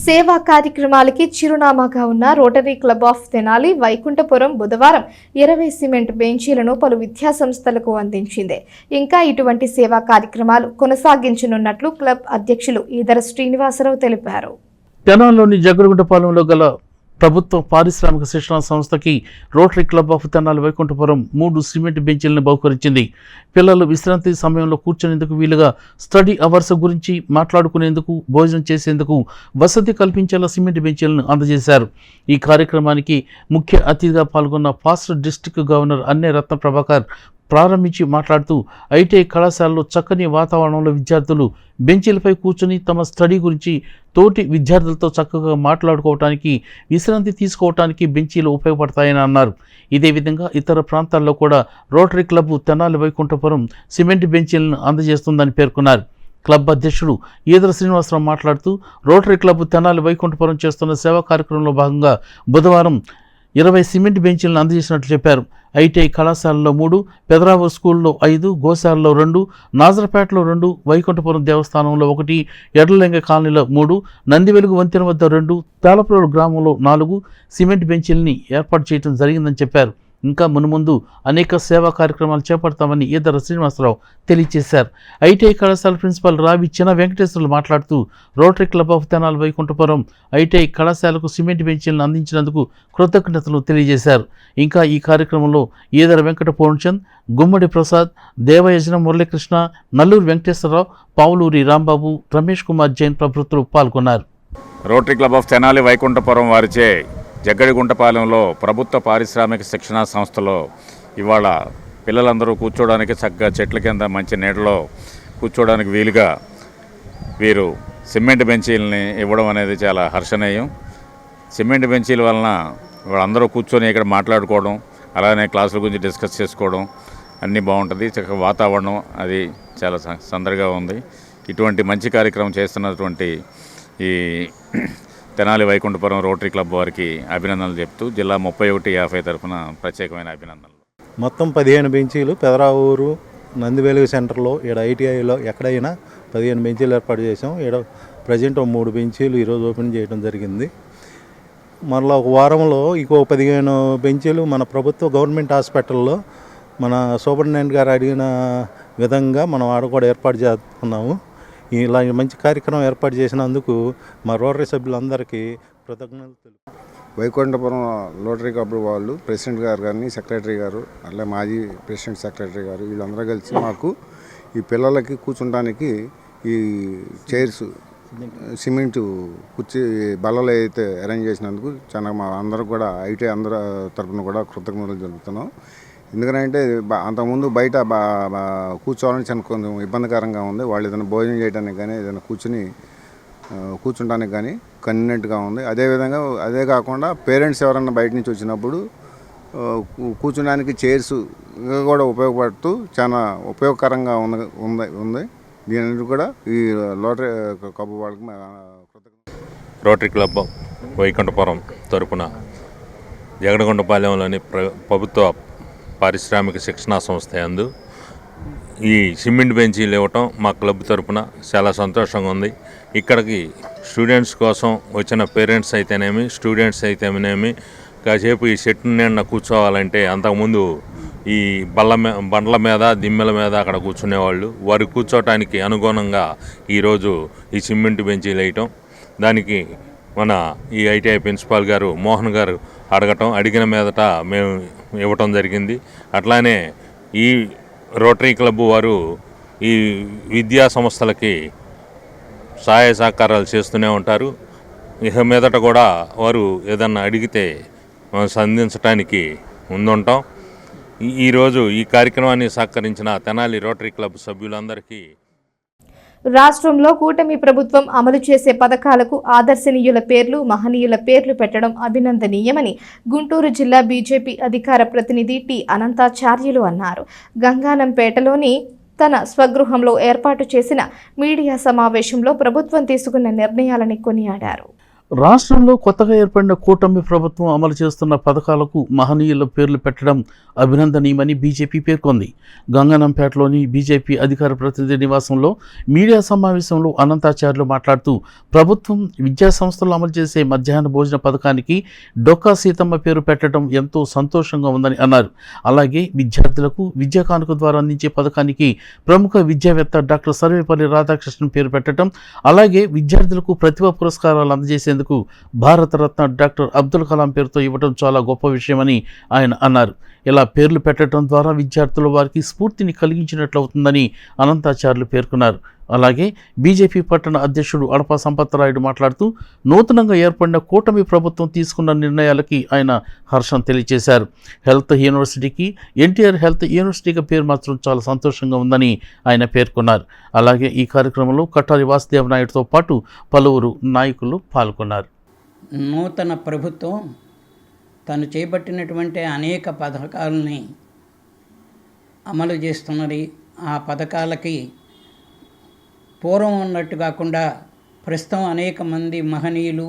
సేవా కార్యక్రమాలకి చిరునామాగా ఉన్న rotary Club of Tenali Vaikunthapuram బుధవారం 20 సిమెంట్ బెంచీలను పలు విద్యా సంస్థలకు అందించింది. ఇంకా ఇటువంటి సేవా కార్యక్రమాలు కొనసాగించనున్నట్లు క్లబ్ అధ్యక్షులు ఈదర శ్రీనివాసరావు తెలిపారు. తెనాలిలోని జగ్గరగుంటపాలెంలో గల ప్రభుత్వ పారిశ్రామిక శిక్షణ సంస్థకి Rotary Club of Tenali Vaikunthapuram 3 cement బెంచీలను బహుకరించింది. పిల్లలు విశ్రాంతి సమయంలో కూర్చునేందుకు వీలుగా, స్టడీ అవర్స్ గురించి మాట్లాడుకునేందుకు, భోజనం చేసేందుకు వసతి కల్పించేలా సిమెంట్ బెంచీలను అందజేశారు. ఈ కార్యక్రమానికి ముఖ్య అతిథిగా పాల్గొన్న పాస్ట్ డిస్టిక్ గవర్నర్ అన్నే రత్న ప్రభాకర్ ప్రారంభించి మాట్లాడుతూ, ఐటీఐ కళాశాలలో చక్కని వాతావరణంలో విద్యార్థులు బెంచీలపై కూర్చొని తమ స్టడీ గురించి తోటి విద్యార్థులతో చక్కగా మాట్లాడుకోవటానికి, విశ్రాంతి తీసుకోవటానికి బెంచీలు ఉపయోగపడతాయని అన్నారు. ఇదే విధంగా ఇతర ప్రాంతాల్లో కూడా Rotary Club Tenali Vaikunthapuram cement బెంచీలను అందజేస్తుందని పేర్కొన్నారు. క్లబ్ అధ్యక్షుడు ఈదర శ్రీనివాసరావు మాట్లాడుతూ, రోటరీ క్లబ్ తెనాలి వైకుంఠపురం చేస్తున్న సేవా కార్యక్రమంలో భాగంగా బుధవారం 20 సిమెంట్ బెంచీలను అందజేసినట్లు చెప్పారు. ఐటీఐ కళాశాలలో 3, పెదరావూరు స్కూల్లో 5, గోశాలలో 2, నాజరపేటలో 2, వైకుంఠపురం దేవస్థానంలో 1, ఎడ్లలింగ కాలనీలో 3, నందివెలుగు వంతెన వద్ద 2, తాళప్రోలు గ్రామంలో 4 సిమెంట్ బెంచీలని ఏర్పాటు చేయడం జరిగిందని చెప్పారు. ఇంకా మునుముందు అనేక సేవా కార్యక్రమాలు చేపడతామని ఈదర శ్రీనివాసరావు తెలియజేశారు. ఐటీఐ కళాశాల ప్రిన్సిపల్ రావి చిన వెంకటేశ్వర్లు మాట్లాడుతూ rotary Club of Tenali Vaikunthapuram ITI కళాశాలకు సిమెంట్ బెంచీలను అందించినందుకు కృతజ్ఞతలు తెలియజేశారు. ఇంకా ఈ కార్యక్రమంలో ఈదర వెంకట పూర్ణచంద్, గుమ్మడి ప్రసాద్, దేవయజన మురళీకృష్ణ, నల్లూరు వెంకటేశ్వరరావు, పావులూరి రాంబాబు, రమేష్ కుమార్ జైన్ ప్రభుత్వం పాల్గొన్నారు. Rotary Club of Tenali Vaikunthapuram వారిచే జగ్గడిగుంటపాలెంలో ప్రభుత్వ పారిశ్రామిక శిక్షణా సంస్థలో ఇవాళ పిల్లలందరూ కూర్చోవడానికి చక్కగా చెట్ల కింద మంచి నీడలో కూర్చోవడానికి వీలుగా వీరు సిమెంట్ బెంచీలని ఇవ్వడం అనేది చాలా హర్షణీయం. సిమెంట్ బెంచీల వలన వాళ్ళందరూ కూర్చొని ఇక్కడ మాట్లాడుకోవడం, అలానే క్లాసుల గురించి డిస్కస్ చేసుకోవడం అన్నీ బాగుంటుంది. చక్కగా వాతావరణం అది చాలా సందడిగా ఉంది. ఇటువంటి మంచి కార్యక్రమం చేస్తున్నటువంటి ఈ తెనాలి వైకుంఠపురం రోటరీ క్లబ్ వారికి అభినందనలు చెప్తూ జిల్లా 3150 తరఫున ప్రత్యేకమైన అభినందనలు. మొత్తం 15 బెంచీలు పెదరావూరు, నందివెలుగు సెంటర్లో, ఇక్కడ ఐటీఐలో ఎక్కడైనా 15 బెంచీలు ఏర్పాటు చేసాం. ఇక్కడ ప్రజెంట్ 3 బెంచీలు ఈరోజు ఓపెన్ చేయడం జరిగింది. మరలా ఒక వారంలో ఇంకో 15 బెంచీలు మన ప్రభుత్వ గవర్నమెంట్ హాస్పిటల్లో మన సూపరింటెండెంట్ గారు అడిగిన విధంగా మనం ఆడ కూడా ఏర్పాటు చేస్తున్నాము. ఇలా మంచి కార్యక్రమం ఏర్పాటు చేసినందుకు మా రోటరీ సభ్యులందరికీ కృతజ్ఞతలు. వైకుంఠపురం రోటరీ క్లబ్ వాళ్ళు ప్రెసిడెంట్ గారు కానీ, సెక్రటరీ గారు, అట్లా మాజీ ప్రెసిడెంట్ సెక్రటరీ గారు వీళ్ళందరూ కలిసి మాకు ఈ పిల్లలకి కూర్చుంటానికి ఈ చైర్స్, సిమెంటు కుర్చీ బల్లలు అయితే అరేంజ్ చేసినందుకు చాలా మా అందరూ కూడా ఐటీ అందరి తరఫున కూడా కృతజ్ఞతలు జరుపుతున్నాం. ఎందుకంటే అంతకుముందు బయట కూర్చోవాలని చాలా కొంచెం ఇబ్బందికరంగా ఉంది. వాళ్ళు ఏదైనా భోజనం చేయడానికి కానీ, ఏదైనా కూర్చుంటానికి కానీ కన్వీనియంట్గా ఉంది. అదేవిధంగా అదే కాకుండా పేరెంట్స్ ఎవరన్నా బయట నుంచి వచ్చినప్పుడు కూర్చోడానికి చైర్స్ కూడా ఉపయోగపడుతూ చాలా ఉపయోగకరంగా ఉంది. దీని కూడా ఈ రోటరీ క్లబ్ వాళ్ళకి రోటరీ క్లబ్ వైకుంఠపురం తరపున జగడగుంటపాలెంలోని ప్రభుత్వ పారిశ్రామిక శిక్షణా సంస్థ యందు ఈ సిమెంట్ బెంచీలు ఇవ్వటం మా క్లబ్ తరపున చాలా సంతోషంగా ఉంది. ఇక్కడికి స్టూడెంట్స్ కోసం వచ్చిన పేరెంట్స్ అయితేనేమి, స్టూడెంట్స్ అయితేనేమి కాసేపు ఈ చెట్టు నిండా కూర్చోవాలంటే అంతకుముందు ఈ బండ్ల మీద, దిమ్మెల మీద అక్కడ కూర్చునేవాళ్ళు. వారు కూర్చోవటానికి అనుగుణంగా ఈరోజు ఈ సిమెంట్ బెంచీలు వేయటం, దానికి మన ఈ ఐటీఐ ప్రిన్సిపాల్ గారు మోహన్ గారు అడిగిన మీదట మేము ఇవ్వటం జరిగింది. అట్లానే ఈ రోటరీ క్లబ్ వారు ఈ విద్యా సంస్థలకి సహాయ సహకారాలు చేస్తూనే ఉంటారు. ఇక మీదట కూడా వారు ఏదన్నా అడిగితే సంధించడానికి ముందుంటాం. ఈరోజు ఈ కార్యక్రమాన్ని సహకరించిన తెనాలి రోటరీ క్లబ్ సభ్యులందరికీ రాష్ట్రంలో కూటమి ప్రభుత్వం అమలు చేసే పథకాలకు ఆదర్శనీయుల పేర్లు, మహనీయుల పేర్లు పెట్టడం అభినందనీయమని గుంటూరు జిల్లా బీజేపీ అధికార ప్రతినిధి టి అనంతాచార్యులు అన్నారు. గంగానంపేటలోని తన స్వగృహంలో ఏర్పాటు చేసిన మీడియా సమావేశంలో ప్రభుత్వం తీసుకున్న నిర్ణయాలని కొనియాడారు. రాష్ట్రంలో కొత్తగా ఏర్పడిన కూటమి ప్రభుత్వం అమలు చేస్తున్న పథకాలకు మహనీయుల పేర్లు పెట్టడం అభినందనీయమని బీజేపీ పేర్కొంది. గంగనంపేటలోని బీజేపీ అధికార ప్రతినిధి నివాసంలో మీడియా సమావేశంలో అనంతాచార్యులు మాట్లాడుతూ ప్రభుత్వం విద్యా సంస్థలు అమలు చేసే మధ్యాహ్న భోజన పథకానికి డొక్కా సీతమ్మ పేరు పెట్టడం ఎంతో సంతోషంగా ఉందని అన్నారు. అలాగే విద్యార్థులకు విద్యా కానుక ద్వారా అందించే పథకానికి ప్రముఖ విద్యావేత్త డాక్టర్ సర్వేపల్లి రాధాకృష్ణన్ పేరు పెట్టడం, అలాగే విద్యార్థులకు ప్రతిభా పురస్కారాలు అందజేసే భారతరత్న డాక్టర్ అబ్దుల్ కలాం పేరుతో ఇవ్వడం చాలా గొప్ప విషయమని ఆయన అన్నారు. ఇలా పేర్లు పెట్టడం ద్వారా విద్యార్థులు వారికి స్ఫూర్తిని కలిగించినట్లవుతుందని అనంతాచార్యులు పేర్కొన్నారు. అలాగే బీజేపీ పట్టణ అధ్యక్షుడు అడపా సంపత్రాయుడు మాట్లాడుతూ నూతనంగా ఏర్పడిన కూటమి ప్రభుత్వం తీసుకున్న నిర్ణయాలకి ఆయన హర్షం తెలియజేశారు. హెల్త్ యూనివర్సిటీకి ఎన్టీఆర్ హెల్త్ యూనివర్సిటీగా పేరు మార్చడం చాలా సంతోషంగా ఉందని ఆయన పేర్కొన్నారు. అలాగే ఈ కార్యక్రమంలో కట్టారి వాసుదేవ నాయుడుతో పాటు పలువురు నాయకులు పాల్గొన్నారు. నూతన ప్రభుత్వం తను చేపట్టినటువంటి అనేక పథకాలని అమలు చేస్తున్నది. ఆ పథకాలకి పూర్వం ఉన్నట్టు కాకుండా ప్రస్తుతం అనేక మంది మహనీయులు,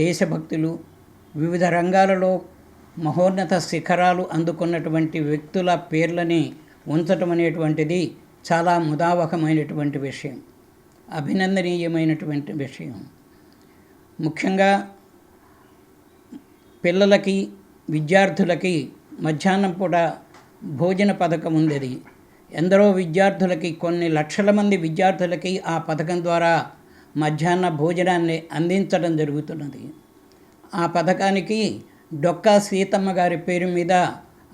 దేశభక్తులు, వివిధ రంగాలలో మహోన్నత శిఖరాలు అందుకున్నటువంటి వ్యక్తుల పేర్లని ఉంచటం అనేటువంటిది చాలా ముదావహమైనటువంటి విషయం, అభినందనీయమైనటువంటి విషయం. ముఖ్యంగా పిల్లలకి, విద్యార్థులకి మధ్యాహ్నం పూట భోజన పథకం ఉంది. అది ఎందరో విద్యార్థులకి, కొన్ని లక్షల మంది విద్యార్థులకి ఆ పథకం ద్వారా మధ్యాహ్న భోజనాన్ని అందించడం జరుగుతున్నది. ఆ పథకానికి డొక్కా సీతమ్మ గారి పేరు మీద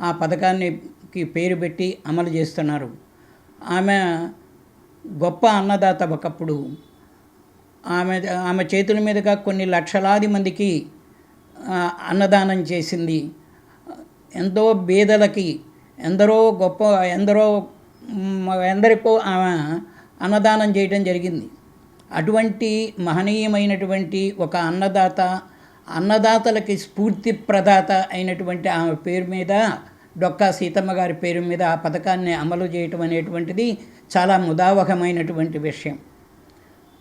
ఆ పథకానికి పేరు పెట్టి అమలు చేస్తున్నారు. ఆమె గొప్ప అన్నదాత. ఒకప్పుడు ఆమె చేతుల మీదుగా కొన్ని లక్షలాది మందికి అన్నదానం చేసింది. ఎంతో పేదలకి, ఎందరికో ఆమె అన్నదానం చేయడం జరిగింది. అటువంటి మహనీయమైనటువంటి ఒక అన్నదాతలకి స్ఫూర్తి ప్రదాత అయినటువంటి ఆమె పేరు మీద, డొక్కా సీతమ్మ గారి పేరు మీద ఆ పథకాన్ని అమలు చేయటం అనేటువంటిది చాలా ముదావహమైనటువంటి విషయం.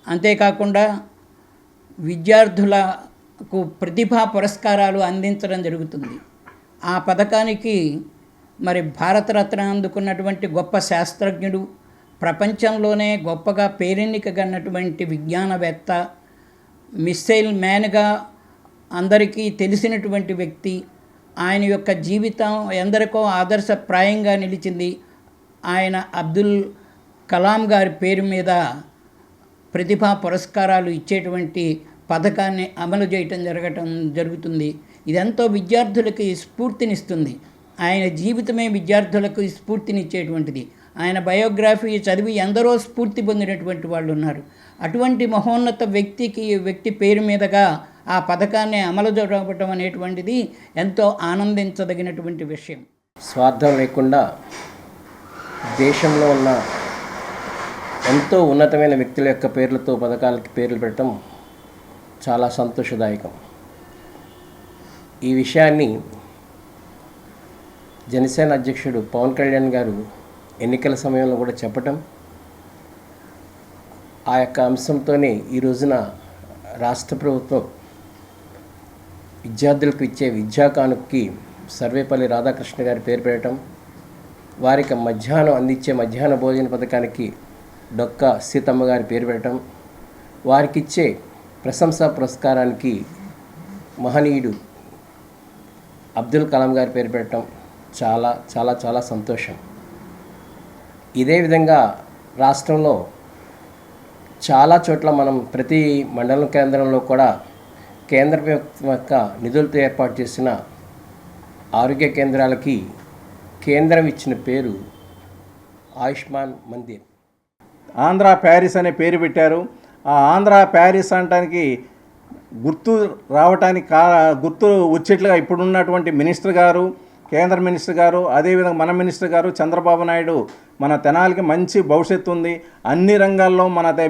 అంతేకాకుండా విద్యార్థులకు ప్రతిభా పురస్కారాలు అందించడం జరుగుతుంది. ఆ పథకానికి మరి భారతరత్న అందుకున్నటువంటి గొప్ప శాస్త్రజ్ఞుడు, ప్రపంచంలోనే గొప్పగా పేరెన్నికగన్నటువంటి విజ్ఞానవేత్త, మిస్సైల్ మ్యాన్గా అందరికీ తెలిసినటువంటి వ్యక్తి, ఆయన యొక్క జీవితం ఎందరికో ఆదర్శప్రాయంగా నిలిచింది. ఆయన అబ్దుల్ కలాం గారి పేరు మీద ప్రతిభా పురస్కారాలు ఇచ్చేటువంటి పథకాన్ని అమలు చేయటం జరుగుతుంది. ఇదంతా విద్యార్థులకి స్ఫూర్తినిస్తుంది. ఆయన జీవితమే విద్యార్థులకు స్ఫూర్తినిచ్చేటువంటిది. ఆయన బయోగ్రఫీ చదివి ఎందరో స్ఫూర్తి పొందినటువంటి వాళ్ళు ఉన్నారు. అటువంటి మహోన్నత వ్యక్తి పేరు మీదుగా ఆ పథకాన్ని అమలు జరపడం అనేటువంటిది ఎంతో ఆనందించదగినటువంటి విషయం. స్వార్థం లేకుండా దేశంలో ఉన్న ఎంతో ఉన్నతమైన వ్యక్తుల యొక్క పేర్లతో పథకాలకి పేర్లు పెట్టడం చాలా సంతోషదాయకం. ఈ విషయాన్ని జనసేన అధ్యక్షుడు పవన్ కళ్యాణ్ గారు ఎన్నికల సమయంలో కూడా చెప్పటం, ఆ యొక్క అంశంతోనే ఈ రోజున రాష్ట్ర ప్రభుత్వం విద్యార్థులకు ఇచ్చే విద్యా కానుకకి సర్వేపల్లి రాధాకృష్ణ గారి పేరు పెట్టడం, వారికి మధ్యాహ్నం అందించే మధ్యాహ్న భోజన పథకానికి డొక్కా సీతమ్మ గారి పేరు పెట్టడం, వారికి ఇచ్చే ప్రశంసా పురస్కారానికి మహనీయుడు అబ్దుల్ కలాం గారి పేరు పెట్టడం చాలా చాలా చాలా సంతోషం. ఇదే విధంగా రాష్ట్రంలో చాలా చోట్ల మనం ప్రతి మండలం కేంద్రంలో కూడా కేంద్ర ప్రభుత్వం యొక్క నిధులతో ఏర్పాటు చేసిన ఆరోగ్య కేంద్రాలకి కేంద్రం ఇచ్చిన పేరు ఆయుష్మాన్ మందిర్. ఆంధ్ర ప్యారిస్ అనే పేరు పెట్టారు. ఆ ఆంధ్ర ప్యారిస్ అనడానికి గుర్తు రావటానికి గుర్తు వచ్చేట్లుగా ఇప్పుడున్నటువంటి మినిస్టర్ గారు, కేంద్ర మినిస్టర్ గారు, అదేవిధంగా మన మినిస్టర్ గారు చంద్రబాబు నాయుడు, మన తెనాలికి మంచి భవిష్యత్తు ఉంది. అన్ని రంగాల్లో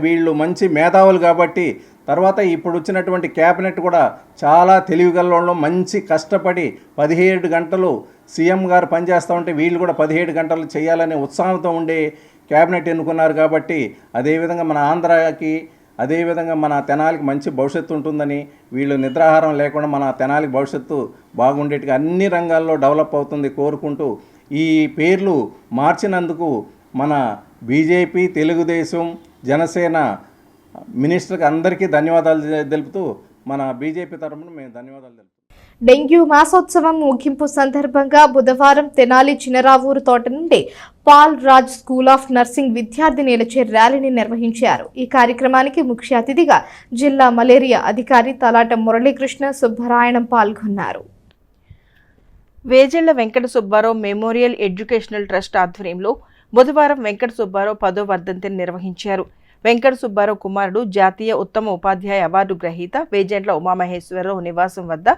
వీళ్ళు మంచి మేధావులు కాబట్టి, తర్వాత ఇప్పుడు వచ్చినటువంటి క్యాబినెట్ కూడా చాలా తెలివిగలలో మంచి కష్టపడి 17 గంటలు సీఎం గారు పనిచేస్తూ ఉంటే వీళ్ళు కూడా 17 గంటలు చేయాలనే ఉత్సాహంతో ఉండే క్యాబినెట్ ఎన్నుకున్నారు. కాబట్టి అదేవిధంగా మన ఆంధ్రాకి, అదేవిధంగా మన తెనాలికి మంచి భవిష్యత్తు ఉంటుందని, వీళ్ళు నిద్రాహారం లేకుండా మన తెనాలికి భవిష్యత్తు బాగుండేట్టుగా అన్ని రంగాల్లో డెవలప్ అవుతుంది కోరుకుంటూ ఈ పేర్లు మార్చినందుకు మన బీజేపీ, తెలుగుదేశం, జనసేన మినిస్టర్కి అందరికీ ధన్యవాదాలు తెలుపుతూ మన బీజేపీ తరఫున మేము ధన్యవాదాలు తెలుపుతాం. డెంగ్యూ మాసోత్సవం ముగింపు సందర్భంగా బుధవారం తెనాలి చినరావూరు తోట నుండి Paul Raj School of Nursing విద్యార్థినిలచే ర్యాలీని నిర్వహించారు. ఈ కార్యక్రమానికి ముఖ్య అతిథిగా జిల్లా మలేరియా అధికారి తలాట మురళీకృష్ణ సుబ్బరాయణం పాల్గొన్నారు. Vejella Venkata Subbarao Memorial Educational Trust ఆధ్వర్యంలో బుధవారం వెంకట సుబ్బారావు 10వ వర్ధంతిని నిర్వహించారు. వెంకట సుబ్బారావు కుమారుడు జాతీయ ఉత్తమ ఉపాధ్యాయ అవార్డు గ్రహీత వేజెండ్ల ఉమామహేశ్వరరావు నివాసం వద్ద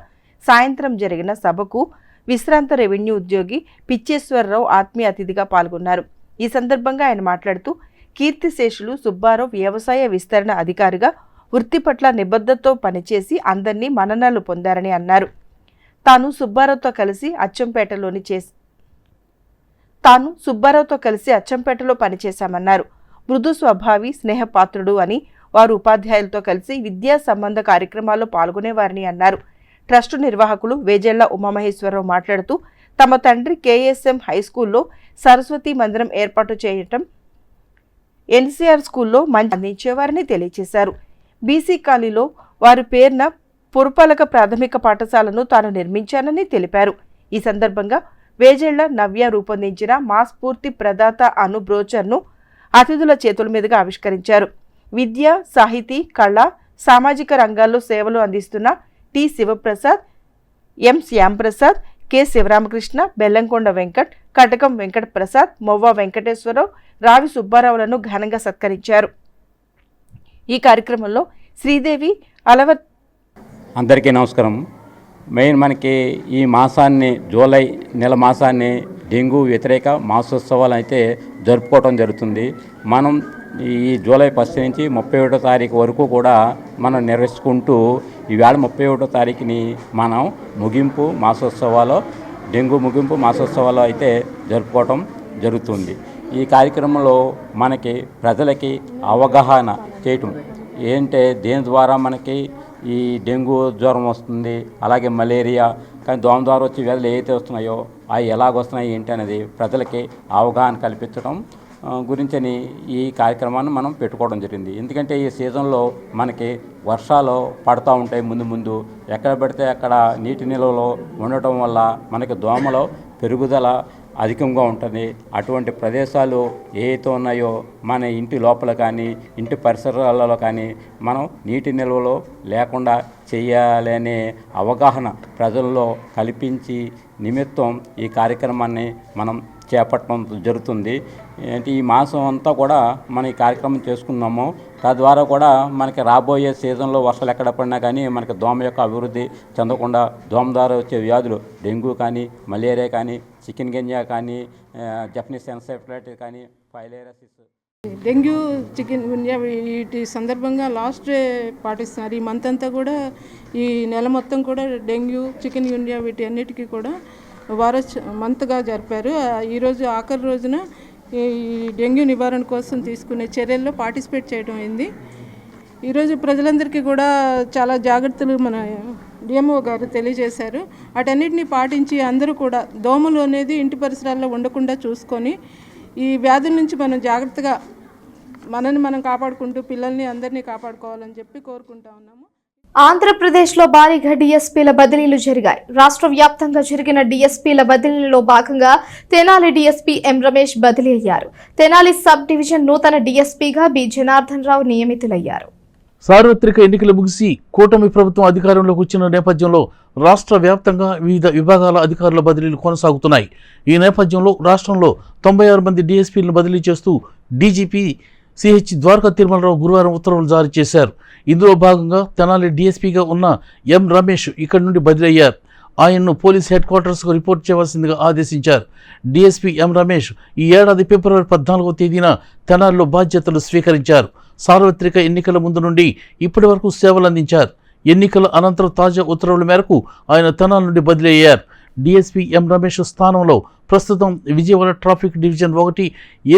సాయంత్రం జరిగిన సభకు విశ్రాంత రెవెన్యూ ఉద్యోగి పిచ్చేశ్వరరావు ఆత్మీయ అతిథిగా పాల్గొన్నారు. ఈ సందర్భంగా ఆయన మాట్లాడుతూ కీర్తిశేషులు సుబ్బారావు వ్యవసాయ విస్తరణ అధికారిగా వృత్తి పట్ల నిబద్ధతతో పనిచేసి అందరినీ మన్ననలు పొందారని అన్నారు. తాను సుబ్బారావుతో కలిసి అచ్చంపేటలో పనిచేశామన్నారు. మృదు స్వభావి, స్నేహపాత్రుడు అని వారు ఉపాధ్యాయులతో కలిసి విద్యా సంబంధ కార్యక్రమాల్లో పాల్గొనేవారని అన్నారు. ట్రస్టు నిర్వాహకులు వేజెళ్ల ఉమామహేశ్వరరావు మాట్లాడుతూ తమ తండ్రి కేఎస్ఎం హైస్కూల్లో సరస్వతి మందిరం ఏర్పాటు చేయటం, ఎన్సీఆర్ స్కూల్లో మంచి అందించేవారని తెలియజేశారు. బీసీ కాలనీలో వారి పేరున పురపాలక ప్రాథమిక పాఠశాలను తాను నిర్మించానని తెలిపారు. ఈ సందర్భంగా వేజెళ్ల నవ్య రూపొందించిన మా స్ఫూర్తి ప్రదాత అను బ్రోచర్ను అతిథుల చేతుల మీదుగా ఆవిష్కరించారు. విద్య, సాహితీ, కళ, సామాజిక రంగాల్లో సేవలు అందిస్తున్న టి శివప్రసాద్, ఎం శ్యాంప్రసాద్, కె శివరామకృష్ణ, బెల్లంకొండ వెంకట్, కటకం వెంకట ప్రసాద్, మొవ్వ వెంకటేశ్వరరావు, రావి సుబ్బారావులను ఘనంగా సత్కరించారు. ఈ కార్యక్రమంలో శ్రీదేవి అలవత్. అందరికీ నమస్కారం. మెయిన్ మనకి ఈ మాసాన్ని, జూలై నెల మాసాన్ని డెంగ్యూ వ్యతిరేక మాసోత్సవాలు అయితే జరుపుకోవడం జరుగుతుంది. మనం ఈ జూలై 1 నుంచి 31 తారీఖు వరకు కూడా మనం నిర్వహించుకుంటూ ఈవేళ 31 తారీఖుని మనం ముగింపు మాసోత్సవాలు, డెంగ్యూ ముగింపు మాసోత్సవాలు అయితే జరుపుకోవటం జరుగుతుంది. ఈ కార్యక్రమంలో మనకి ప్రజలకి అవగాహన చేయటం ఏంటంటే దేని ద్వారా మనకి ఈ డెంగ్యూ జ్వరం వస్తుంది, అలాగే మలేరియా, కానీ దోమ ద్వారా వచ్చే వ్యాధులు ఏవైతే వస్తున్నాయో అవి ఎలాగొస్తున్నాయి ఏంటి అనేది ప్రజలకి అవగాహన కల్పించడం గురించని ఈ కార్యక్రమాన్ని మనం పెట్టుకోవడం జరిగింది. ఎందుకంటే ఈ సీజన్లో మనకి వర్షాలు పడతా ఉంటాయి. ముందు ఎక్కడ పడితే అక్కడ నీటి నిల్వలో ఉండటం వల్ల మనకి దోమల పెరుగుదల అధికంగా ఉంటుంది. అటువంటి ప్రదేశాలు ఏవైతే ఉన్నాయో మన ఇంటి లోపల కానీ ఇంటి పరిసరాలలో కానీ మనం నీటి నిల్వలో లేకుండా చేయాలనే అవగాహన ప్రజల్లో కల్పించి నిమిత్తం ఈ కార్యక్రమాన్ని మనం చేపట్టడం జరుగుతుంది. అంటే ఈ మాసం అంతా కూడా మనం ఈ కార్యక్రమం చేసుకున్నాము. తద్వారా కూడా మనకి రాబోయే సీజన్లో వర్షాలు ఎక్కడ పడినా కానీ మనకి దోమ యొక్క అభివృద్ధి చెందకుండా దోమ ద్వారా వచ్చే వ్యాధులు డెంగ్యూ కానీ, మలేరియా కానీ, చికెన్ గున్యా కానీ, జపనీస్ ఎన్సెఫలైటిస్ కానీ, ఫైలేరియాసిస్, డెంగ్యూ, చికెన్ గున్యా వీటి సందర్భంగా లాస్ట్ డే పాటిస్తున్నారు. ఈ మంత్ అంతా కూడా, ఈ నెల మొత్తం కూడా డెంగ్యూ, చికెన్ గున్యా వీటి అన్నిటికీ కూడా మంత్గా జరిపారు. ఈరోజు ఆఖరి రోజున ఈ డెంగ్యూ నివారణ కోసం తీసుకునే చర్యల్లో పార్టిసిపేట్ చేయడం అయింది. ఈరోజు ప్రజలందరికీ కూడా చాలా జాగ్రత్తలు మన డిఎంఓ గారు తెలియజేశారు. వాటన్నిటిని పాటించి అందరూ కూడా దోమలు అనేది ఇంటి పరిసరాల్లో ఉండకుండా చూసుకొని ఈ వ్యాధుల నుంచి మనం జాగ్రత్తగా మనల్ని మనం కాపాడుకుంటూ పిల్లల్ని అందరినీ కాపాడుకోవాలని చెప్పి కోరుకుంటా ఉన్నాము. ఆంధ్రప్రదేశ్లో భారీగా డీఎస్పీల బదిలీలు జరిగాయి. రాష్ట్ర వ్యాప్తంగా జరిగిన డీఎస్పీల బదిలీలో భాగంగా తెనాలి డీఎస్పీ ఎం రమేష్ బదిలీ అయ్యారు. తెనాలి సబ్ డివిజన్ నూతన డీఎస్పీగా బి జనార్దన్ రావు నియమితులయ్యారు. సార్వత్రిక ఎన్నికలు ముగిసి కూటమి ప్రభుత్వం అధికారంలోకి వచ్చిన నేపథ్యంలో రాష్ట్ర వ్యాప్తంగా వివిధ విభాగాల అధికారుల బదిలీలు కొనసాగుతున్నాయి. ఈ నేపథ్యంలో రాష్ట్రంలో 96 మంది డీఎస్పీలను బదిలీ చేస్తూ డీజీపీ సిహెచ్ ద్వారకా తిరుమలరావు గురువారం ఉత్తర్వులు జారీ చేశారు. ఇందులో భాగంగా తెనాలి డీఎస్పీగా ఉన్న ఎం రమేష్ ఇక్కడి నుండి బదిలీ అయ్యారు. ఆయన్ను పోలీస్ హెడ్ క్వార్టర్స్కు రిపోర్ట్ చేయవలసిందిగా ఆదేశించారు. డీఎస్పీ ఎం రమేష్ ఈ ఏడాది ఫిబ్రవరి 14వ తేదీన తెనాలిలో బాధ్యతలు స్వీకరించారు. సార్వత్రిక ఎన్నికల ముందు నుండి ఇప్పటి వరకు సేవలు అందించారు. ఎన్నికల అనంతరం తాజా ఉత్తర్వుల మేరకు ఆయన తెనాలి నుండి బదిలీ అయ్యారు. డీఎస్పీ ఎం రమేష్ స్థానంలో ప్రస్తుతం విజయవాడ ట్రాఫిక్ డివిజన్ 1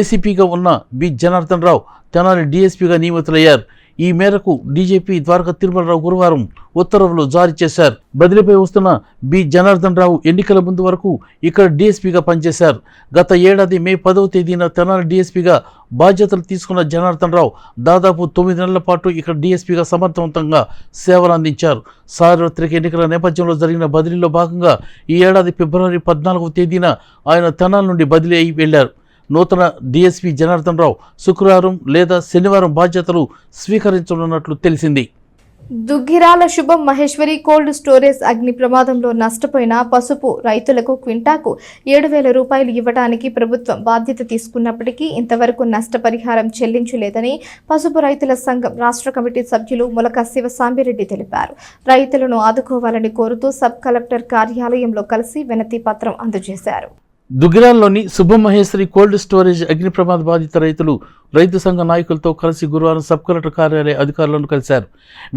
ఏసీపీగా ఉన్న బి జనార్దన్ రావు తెనాలి డీఎస్పీగా నియమితులయ్యారు. ఈ మేరకు డీజీపీ ద్వారకా తిరుమలరావు గురువారం ఉత్తర్వులు జారీ చేశారు. బదిలీపై వస్తున్న బి జనార్దన్ రావు ఎన్నికల ముందు వరకు ఇక్కడ డీఎస్పీగా పనిచేశారు. గత ఏడాది మే 10వ తేదీన తెనాలి డీఎస్పీగా బాధ్యతలు తీసుకున్న జనార్దన్ రావు దాదాపు 9 నెలల పాటు ఇక్కడ డీఎస్పీగా సమర్థవంతంగా సేవలు అందించారు. సార్వత్రిక ఎన్నికల నేపథ్యంలో జరిగిన బదిలీలో భాగంగా ఈ ఏడాది ఫిబ్రవరి 14వ తేదీన ఆయన తెనాలి నుండి బదిలీ అయి వెళ్లారు. నూతన డీఎస్పీ జనార్దన్ రావు శుక్రవారం లేదా శనివారం బాధ్యతలు స్వీకరించనున్నట్లు తెలిసింది. దుగ్గిరాల శుభం మహేశ్వరి కోల్డ్ స్టోరేజ్ అగ్ని ప్రమాదంలో నష్టపోయిన పసుపు రైతులకు క్వింటాకు 7,000 రూపాయలు ఇవ్వడానికి ప్రభుత్వం బాధ్యత తీసుకున్నప్పటికీ ఇంతవరకు నష్టపరిహారం చెల్లించలేదని పసుపు రైతుల సంఘం రాష్ట్ర కమిటీ సభ్యులు ములక శివసాంబిరెడ్డి తెలిపారు. రైతులను ఆదుకోవాలని కోరుతూ సబ్ కలెక్టర్ కార్యాలయంలో కలిసి వినతి పత్రం అందజేశారు. దుగ్గిరాల్లోని శుభమహేశ్వరి కోల్డ్ స్టోరేజ్ అగ్ని ప్రమాద బాధిత రైతులు రైతు సంఘ నాయకులతో కలిసి గురువారం సబ్ కలెక్టర్ కార్యాలయ అధికారులను కలిశారు.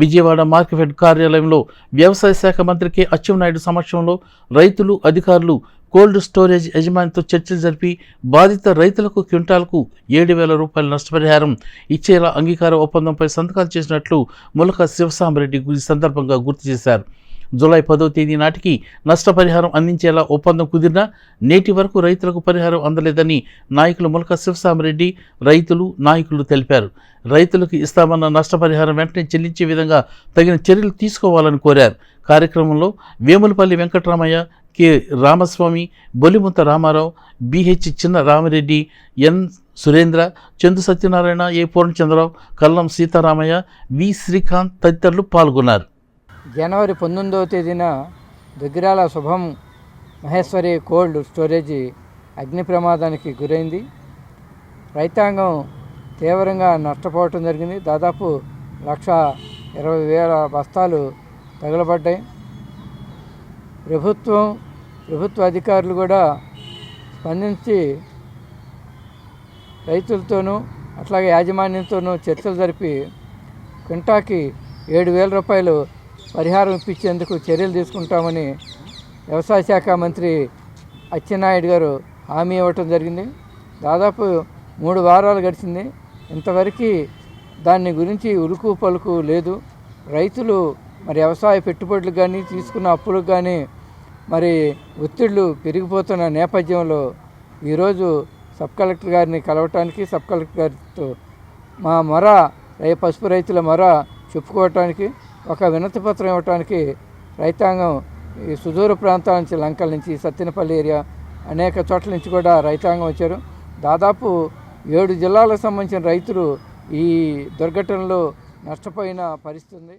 విజయవాడ మార్కెట్ కార్యాలయంలో వ్యవసాయ శాఖ మంత్రి కె అచ్చెన్నాయుడు సమక్షంలో రైతులు, అధికారులు కోల్డ్ స్టోరేజ్ యజమానితో చర్చలు జరిపి బాధిత రైతులకు క్వింటాల్కు 7,000 రూపాయల నష్టపరిహారం ఇచ్చేలా అంగీకార ఒప్పందంపై సంతకాలు చేసినట్లు ములక శివసాంబరెడ్డి ఈ సందర్భంగా గుర్తు చేశారు. జూలై 10వ తేదీ నాటికి నష్టపరిహారం అందించేలా ఒప్పందం కుదిరినా నేటి వరకు రైతులకు పరిహారం అందలేదని నాయకులు ములక శివసాంబరెడ్డి, రైతులు, నాయకులు తెలిపారు. రైతులకు ఇస్తామన్న నష్టపరిహారం వెంటనే చెల్లించే విధంగా తగిన చర్యలు తీసుకోవాలని కోరారు. కార్యక్రమంలో వేములపల్లి వెంకటరామయ్య, కె రామస్వామి, బొలిముంత రామారావు, బిహెచ్ చిన్న రామిరెడ్డి, ఎన్ సురేంద్ర, చందు సత్యనారాయణ, ఏ పూర్ణచంద్రరావు, కల్లం సీతారామయ్య, వి శ్రీకాంత్ తదితరులు పాల్గొన్నారు. జనవరి 19వ తేదీన దుగ్గిరాల శుభం మహేశ్వరి కోల్డ్ స్టోరేజీ అగ్ని ప్రమాదానికి గురైంది. రైతాంగం తీవ్రంగా నష్టపోవటం జరిగింది. దాదాపు 1,20,000 బస్తాలు తగలబడ్డాయి. ప్రభుత్వ అధికారులు కూడా స్పందించి రైతులతోనూ అట్లాగే యాజమాన్యంతోనూ చర్చలు జరిపి క్వింటాకి 7,000 రూపాయలు పరిహారం ఇప్పించేందుకు చర్యలు తీసుకుంటామని వ్యవసాయ శాఖ మంత్రి అచ్చెన్నాయుడు గారు హామీ ఇవ్వటం జరిగింది. దాదాపు 3 వారాలు గడిచింది. ఇంతవరకు దాని గురించి ఉలుకు పలుకు లేదు. రైతులు మరి వ్యవసాయ పెట్టుబడులకు కానీ తీసుకున్న అప్పులకు కానీ మరి ఒత్తిళ్లు పెరిగిపోతున్న నేపథ్యంలో ఈరోజు సబ్ కలెక్టర్ గారిని కలవటానికి, సబ్ కలెక్టర్ గారితో మా మొర పసుపు రైతుల మొర చెప్పుకోవటానికి, ఒక వినతి పత్రం ఇవ్వటానికి రైతాంగం ఈ సుదూర ప్రాంతాల నుంచి, లంకల నుంచి, సత్తెనపల్లి ఏరియా అనేక చోట్ల నుంచి కూడా రైతాంగం వచ్చారు. దాదాపు 7 జిల్లాలకు సంబంధించిన రైతులు ఈ దుర్ఘటనలో నష్టపోయిన పరిస్థితి ఉంది.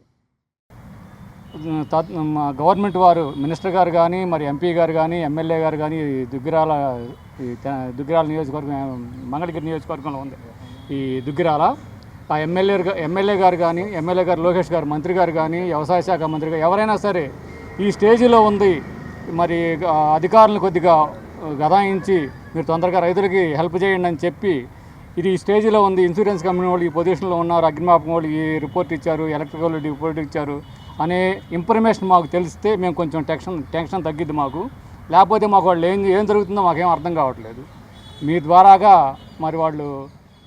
గవర్నమెంట్ వారు, మినిస్టర్ గారు కానీ, మరి ఎంపీ గారు కానీ, ఎమ్మెల్యే గారు కానీ దుగ్గిరాల నియోజకవర్గం, మంగళగిరి నియోజకవర్గంలో ఉంది ఈ దుగ్గిరాల. ఆ ఎమ్మెల్యే గారు కానీ, ఎమ్మెల్యే గారు లోకేష్ గారు, మంత్రి గారు కానీ, వ్యవసాయ శాఖ మంత్రి గారు ఎవరైనా సరే ఈ స్టేజీలో ఉంది. మరి అధికారులను కొద్దిగా గదాయించి మీరు తొందరగా రైతులకి హెల్ప్ చేయండి అని చెప్పి, ఇది ఈ స్టేజీలో ఉంది, ఇన్సూరెన్స్ కంపెనీ వాళ్ళు ఈ పొజిషన్లో ఉన్నారు, అగ్నిమాపకం వాళ్ళు ఈ రిపోర్ట్ ఇచ్చారు, ఎలక్ట్రికల్ రిపోర్ట్ ఇచ్చారు అనే ఇన్ఫర్మేషన్ మాకు తెలిస్తే మేము కొంచెం టెన్షన్ తగ్గిద్ది మాకు. లేకపోతే మాకు వాళ్ళు ఏం జరుగుతుందో మాకేం అర్థం కావట్లేదు. మీ ద్వారాగా మరి వాళ్ళు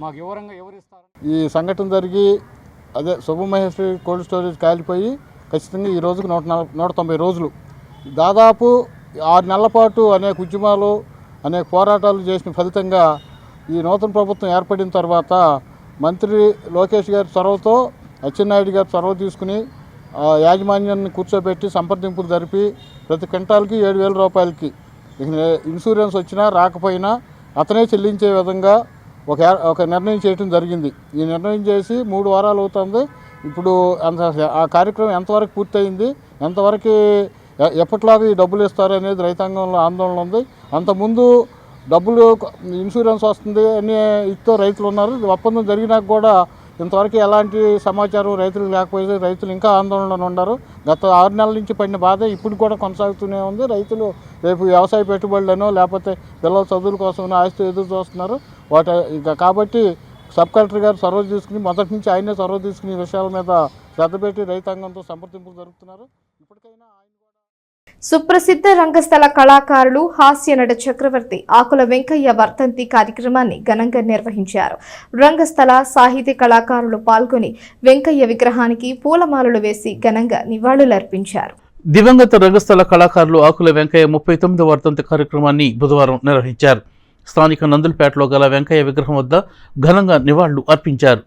మాకు ఎవరిస్తారు. ఈ సంఘటన జరిగి అదే శుభమహేశ్వరి కోల్డ్ స్టోరేజ్ కాలిపోయి ఖచ్చితంగా ఈ రోజుకు 190 రోజులు, దాదాపు 6 నెలల పాటు అనేక ఉద్యమాలు, అనేక పోరాటాలు చేసిన ఫలితంగా ఈ నూతన ప్రభుత్వం ఏర్పడిన తర్వాత మంత్రి లోకేష్ గారి చొరవతో, అచ్చెన్నాయుడు గారి చొరవ తీసుకుని యాజమాన్యాన్ని కూర్చోబెట్టి సంప్రదింపులు జరిపి ప్రతి క్వింటాల్కి 7,000 రూపాయలకి ఇన్సూరెన్స్ వచ్చినా రాకపోయినా అతనే చెల్లించే విధంగా ఒక నిర్ణయం చేయడం జరిగింది. ఈ నిర్ణయం చేసి 3 వారాలు అవుతుంది. ఇప్పుడు ఆ కార్యక్రమం ఎంతవరకు పూర్తయింది, ఎంతవరకు ఎప్పట్లాగా ఈ డబ్బులు ఇస్తారు అనేది రైతాంగంలో ఆందోళన ఉంది. అంతకుముందు డబ్బులు ఇన్సూరెన్స్ వస్తుంది అని ఇస్తూ రైతులు ఉన్నారు. ఒప్పందం జరిగినాక కూడా ఇంతవరకు ఎలాంటి సమాచారం రైతులకు లేకపోతే రైతులు ఇంకా ఆందోళనలో ఉన్నారు. గత 6 నెలల నుంచి పడిన బాధ ఇప్పుడు కూడా కొనసాగుతూనే ఉంది. రైతులు రేపు వ్యవసాయ పెట్టుబడులనో లేకపోతే పిల్లల చదువుల కోసం ఆస్తి ఎదురు చూస్తున్నారు. కాబట్టి సబ్ కలెక్టర్ గారు చొరవ తీసుకుని, మొదటి నుంచి ఆయనే చొరవ తీసుకుని ఈ విషయాల మీద శ్రద్ధ పెట్టి రైతాంగంతో సంప్రదింపులు జరుపుతున్నారు. ఇప్పటికైనా సుప్రసిద్ధ రంగస్థల కళాకారులు హాస్య నట చక్రవర్తి ఆకుల వెంకయ్య వర్ధంతి కార్యక్రమాన్ని ఘనంగా నిర్వహించారు. రంగస్థల సాహితీ కళాకారులు పాల్గొని వెంకయ్య విగ్రహానికి పూలమాలలు వేసి ఘనంగా నివాళులర్పించారు. దివంగత రంగస్థల కళాకారులు ఆకుల వెంకయ్య 39వ వర్ధంతి కార్యక్రమాన్ని బుధవారం నిర్వహించారు. స్థానిక నందులపేటలో గల వెంకయ్య విగ్రహం వద్ద ఘనంగా నివాళులు అర్పించారు.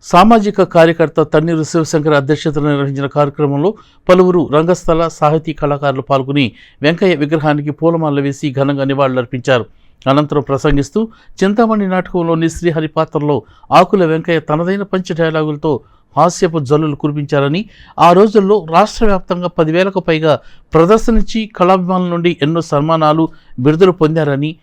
సామాజిక కార్యకర్త తన్నీరు శివశంకర్ అధ్యక్షతన నిర్వహించిన కార్యక్రమంలో పలువురు రంగస్థల సాహితీ కళాకారులు పాల్గొని వెంకయ్య విగ్రహానికి పూలమాలలు వేసి ఘనంగా నివాళులర్పించారు. అనంతరం ప్రసంగిస్తూ చింతామణి నాటకంలోని శ్రీహరి పాత్రలో ఆకుల వెంకయ్య తనదైన పంచ డైలాగులతో హాస్యపు జల్లులు కురిపించారని, ఆ రోజుల్లో రాష్ట్ర వ్యాప్తంగా 10,000కు పైగా ప్రదర్శనించి కళాభిమానుల నుండి ఎన్నో సన్మానాలు, బిరుదులు పొందారని,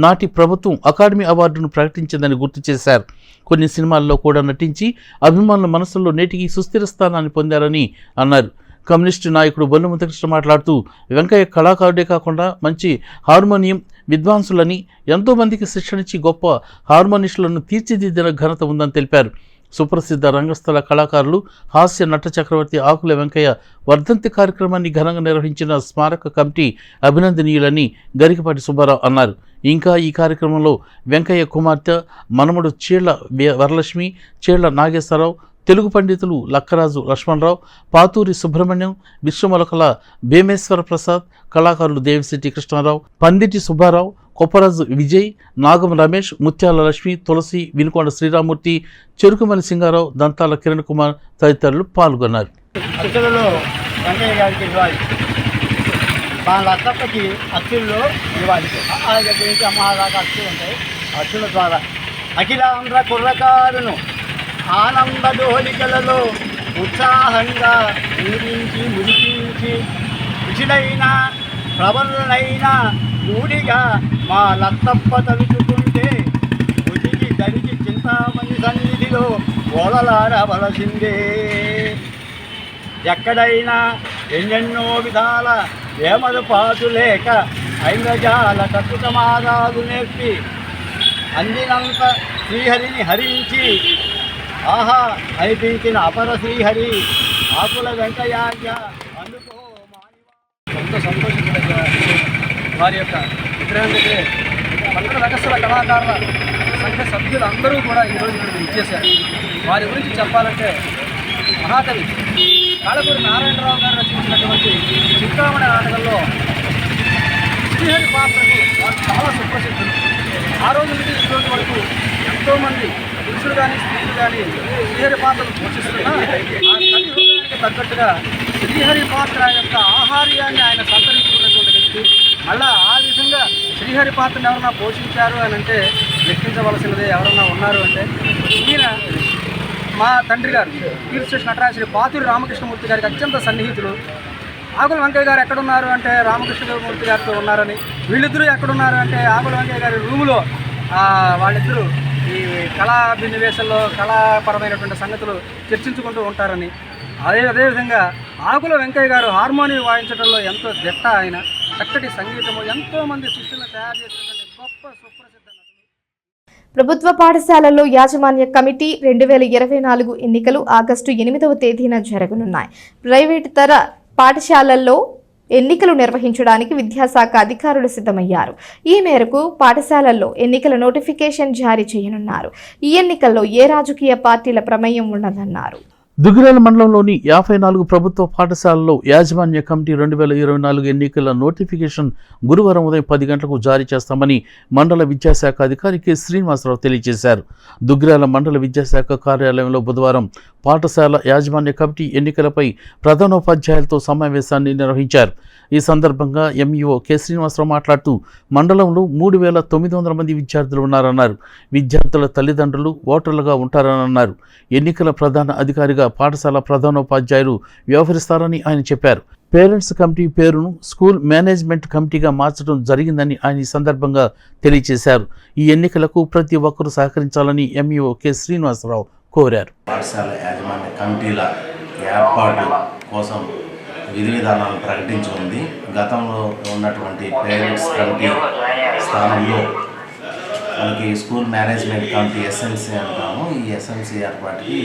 నాటి ప్రభుత్వం అకాడమీ అవార్డును ప్రకటించిందని గుర్తు చేశారు. కొన్ని సినిమాల్లో కూడా నటించి అభిమానుల మనసుల్లో నేటికి సుస్థిర స్థానాన్ని పొందారని అన్నారు. కమ్యూనిస్టు నాయకుడు బొల్లు కృష్ణ మాట్లాడుతూ వెంకయ్య కళాకారుడే కాకుండా మంచి హార్మోనియం విద్వాంసులని, ఎంతోమందికి శిక్షణించి గొప్ప హార్మోనిస్టులను తీర్చిదిద్దిన ఘనత ఉందని తెలిపారు. సుప్రసిద్ధ రంగస్థల కళాకారులు హాస్య నట చక్రవర్తి ఆకుల వెంకయ్య వర్ధంతి కార్యక్రమాన్ని ఘనంగా నిర్వహించిన స్మారక కమిటీ అభినందనీయులని గరికపాటి సుబ్బారావు అన్నారు. ఇంకా ఈ కార్యక్రమంలో వెంకయ్య కుమార్తె మనమడు చీళ్ల వరలక్ష్మి, చీళ్ల నాగేశ్వరరావు, తెలుగు పండితులు లక్కరాజు లక్ష్మణరావు, పాతూరి సుబ్రహ్మణ్యం, విశ్వమొలకల భీమేశ్వర ప్రసాద్, కళాకారులు దేవిశెట్టి కృష్ణారావు, పందిటి సుబ్బారావు, కొప్పరాజు విజయ్, నాగం రమేష్, ముత్యాల లక్ష్మి, తులసి, వినుకొండ శ్రీరామూర్తి, చెరుకుమల్లి సింగారావు, దంతాల కిరణ్ కుమార్ తదితరులు పాల్గొన్నారు. మా లత్తప్పకి అచ్చుల్లో ఇవ్వాలి. ఆ దగ్గర నుంచి అమ్మదాకా అచ్చులు ఉంటాయి. అచ్చుల ద్వారా అఖిలాంధ్ర కుర్రకారును ఆనంద డోలికలలో ఉత్సాహంగా ఊరించి మురిపించి రుచులైన ప్రబలులైన మూడిగా మా లత్తప్ప తలుచుకుంటే ఉచికి ధరించి చింతామణి సన్నిధిలో ఓలలాడవలసిందే. ఎక్కడైనా ఎన్నెన్నో విధాల వేమలపాటు లేక ఐంద్రజాల కట్టుతమాదాలు నేర్పి అందినంత శ్రీహరిని హరించి ఆహా అనిపించిన అపర శ్రీహరి ఆకుల వెంకయ్య అందుకో ఎంతో సంతోషించదగ్గ వారి యొక్క విగ్రహం దగ్గరే కన్నడ రహస్య కళాకారుల సంఘ సభ్యులు అందరూ కూడా ఈరోజు ఇక్కడ ఇచ్చేశారు. వారి గురించి చెప్పాలంటే మహాకవి కాళకూరి నారాయణరావు గారు రచించినటువంటి చింతామణి నాటకంలో శ్రీహరి పాత్రకు వారు చాలా సుప్రసిద్ధులు. ఆ రోజు నుంచి ఈ రోజు వరకు ఎంతోమంది పురుషులు కానీ స్త్రీలు కానీ శ్రీహరి పాత్రను పోషిస్తున్నా ఆ కవి హృదయానికి తగ్గట్టుగా శ్రీహరి పాత్ర యొక్క ఆహార్యాన్ని ఆయన సంతరించుకున్నటువంటి వ్యక్తి. మళ్ళా ఆ విధంగా శ్రీహరి పాత్రను ఎవరన్నా పోషించారు అని అంటే లెక్కించవలసినదే ఎవరన్నా ఉన్నారు అంటే ఈయన మా తండ్రి గారు కీర్తిశేష నటరాజు పాతూరి రామకృష్ణమూర్తి గారికి అత్యంత సన్నిహితులు. ఆకుల వెంకయ్య గారు ఎక్కడున్నారు అంటే రామకృష్ణమూర్తి గారితో ఉన్నారని, వీళ్ళిద్దరూ ఎక్కడున్నారు అంటే ఆకుల వెంకయ్య గారి రూములో వాళ్ళిద్దరూ ఈ కళాభినివేశంలో కళాపరమైనటువంటి సంగతులు చర్చించుకుంటూ ఉంటారని. అదేవిధంగా ఆకుల వెంకయ్య గారు హార్మోనియం వాయించడంలో ఎంతో దిట్ట. ఆయన చక్కటి సంగీతము, ఎంతోమంది శిష్యులను తయారు చేసినటువంటి గొప్ప సుప్రసిద్ధ నటులు. ప్రభుత్వ పాఠశాలల్లో యాజమాన్య కమిటీ 2024 ఎన్నికలు ఆగస్టు 8వ తేదీన జరగనున్నాయి. ప్రైవేటుతర పాఠశాలల్లో ఎన్నికలు నిర్వహించడానికి విద్యాశాఖ అధికారులు సిద్ధమయ్యారు. ఈ మేరకు పాఠశాలల్లో ఎన్నికల నోటిఫికేషన్ జారీ చేయనున్నారు. ఈ ఎన్నికల్లో ఏ రాజకీయ పార్టీల ప్రమేయం ఉండదన్నారు. దుగ్గిరాల మండలంలోని 54 ప్రభుత్వ పాఠశాలల్లో యాజమాన్య కమిటీ 2024 ఎన్నికల నోటిఫికేషన్ గురువారం ఉదయం 10 గంటలకు జారీ చేస్తామని మండల విద్యాశాఖ అధికారి కె శ్రీనివాసరావు తెలియజేశారు. దుగ్గిరాల మండల విద్యాశాఖ కార్యాలయంలో బుధవారం పాఠశాల యాజమాన్య కమిటీ ఎన్నికలపై ప్రధానోపాధ్యాయులతో సమావేశాన్ని నిర్వహించారు. ఈ సందర్భంగా ఎంఈఓ కె శ్రీనివాసరావు మాట్లాడుతూ మండలంలో 3,900 మంది విద్యార్థులు ఉన్నారన్నారు. విద్యార్థుల తల్లిదండ్రులు ఓటర్లుగా ఉంటారని అన్నారు. ఎన్నికల ప్రధాన అధికారిగా పాఠశాల ప్రధానోపాధ్యాయులు వ్యవహరిస్తారని ఆయన చెప్పారు. పేరెంట్స్ కమిటీ పేరును స్కూల్ మేనేజ్మెంట్ కమిటీగా మార్చడం జరిగిందని ఆయన ఈ సందర్భంగా తెలియజేశారు. ఈ ఎన్నికలకు ప్రతి ఒక్కరూ సహకరించాలని ఎంఈఓ కె శ్రీనివాసరావు కోరారు. పాఠశాల యాజమాన్య కమిటీల ఏర్పాటు కోసం విధి విధానాలను ప్రకటించి ఉంది. గతంలో ఉన్నటువంటి పేరెంట్స్ కమిటీ స్థానంలో మనకి స్కూల్ మేనేజ్మెంట్ కమిటీ ఎస్ఎంసీ అంటాము. ఈ ఎస్ఎంసీ ఏర్పాటుకి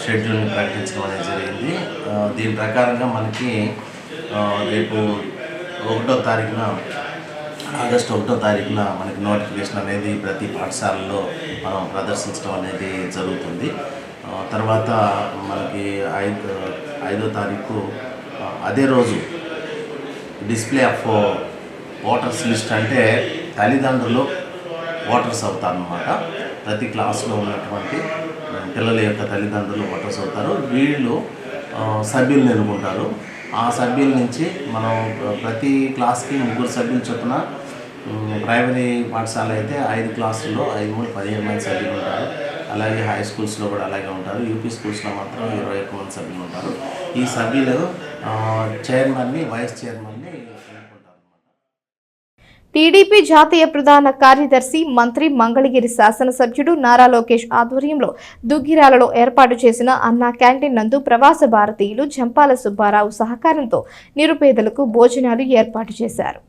షెడ్యూల్ని ప్రకటించడం అనేది జరిగింది. దీని ప్రకారంగా మనకి రేపు 1వ తారీఖున ఆగస్టు 1వ తారీఖున మనకి నోటిఫికేషన్ అనేది ప్రతి పాఠశాలలో మనం ప్రదర్శించడం అనేది జరుగుతుంది. తర్వాత మనకి 5వ తారీఖు అదే రోజు డిస్ప్లే ఆఫ్ ఓటర్స్ లిస్ట్, అంటే తల్లిదండ్రులు ఓటర్స్ అవుతారన్నమాట. ప్రతి క్లాస్లో ఉన్నటువంటి పిల్లల యొక్క తల్లిదండ్రులు ఓటర్స్ అవుతారు. వీళ్ళు సభ్యులను ఎన్నుకుంటారు. ఆ సభ్యుల నుంచి మనం ప్రతి క్లాస్కి 3 సభ్యులు చొప్పున, ప్రైమరీ పాఠశాల అయితే 5 క్లాసుల్లో 5 15 మంది సభ్యులు ఉంటారు. అలాగే హై స్కూల్స్లో కూడా అలాగే ఉంటారు. యూపీ స్కూల్స్లో మాత్రం 21 మంది సభ్యులు ఉంటారు. ఈ సభ్యులు చైర్మన్ని, వైస్ చైర్మన్ని ఎన్నుకుంటారు. టీడీపీ జాతీయ ప్రధాన కార్యదర్శి మంత్రి మంగళగిరి శాసనసభ్యుడు నారా లోకేష్ ఆధ్వర్యంలో దుగ్గిరాలలో ఏర్పాటు చేసిన అన్నా క్యాంటీన్ నందు ప్రవాస భారతీయులు జంపాల సుబ్బారావు సహకారంతో నిరుపేదలకు భోజనాలు ఏర్పాటు చేశారు.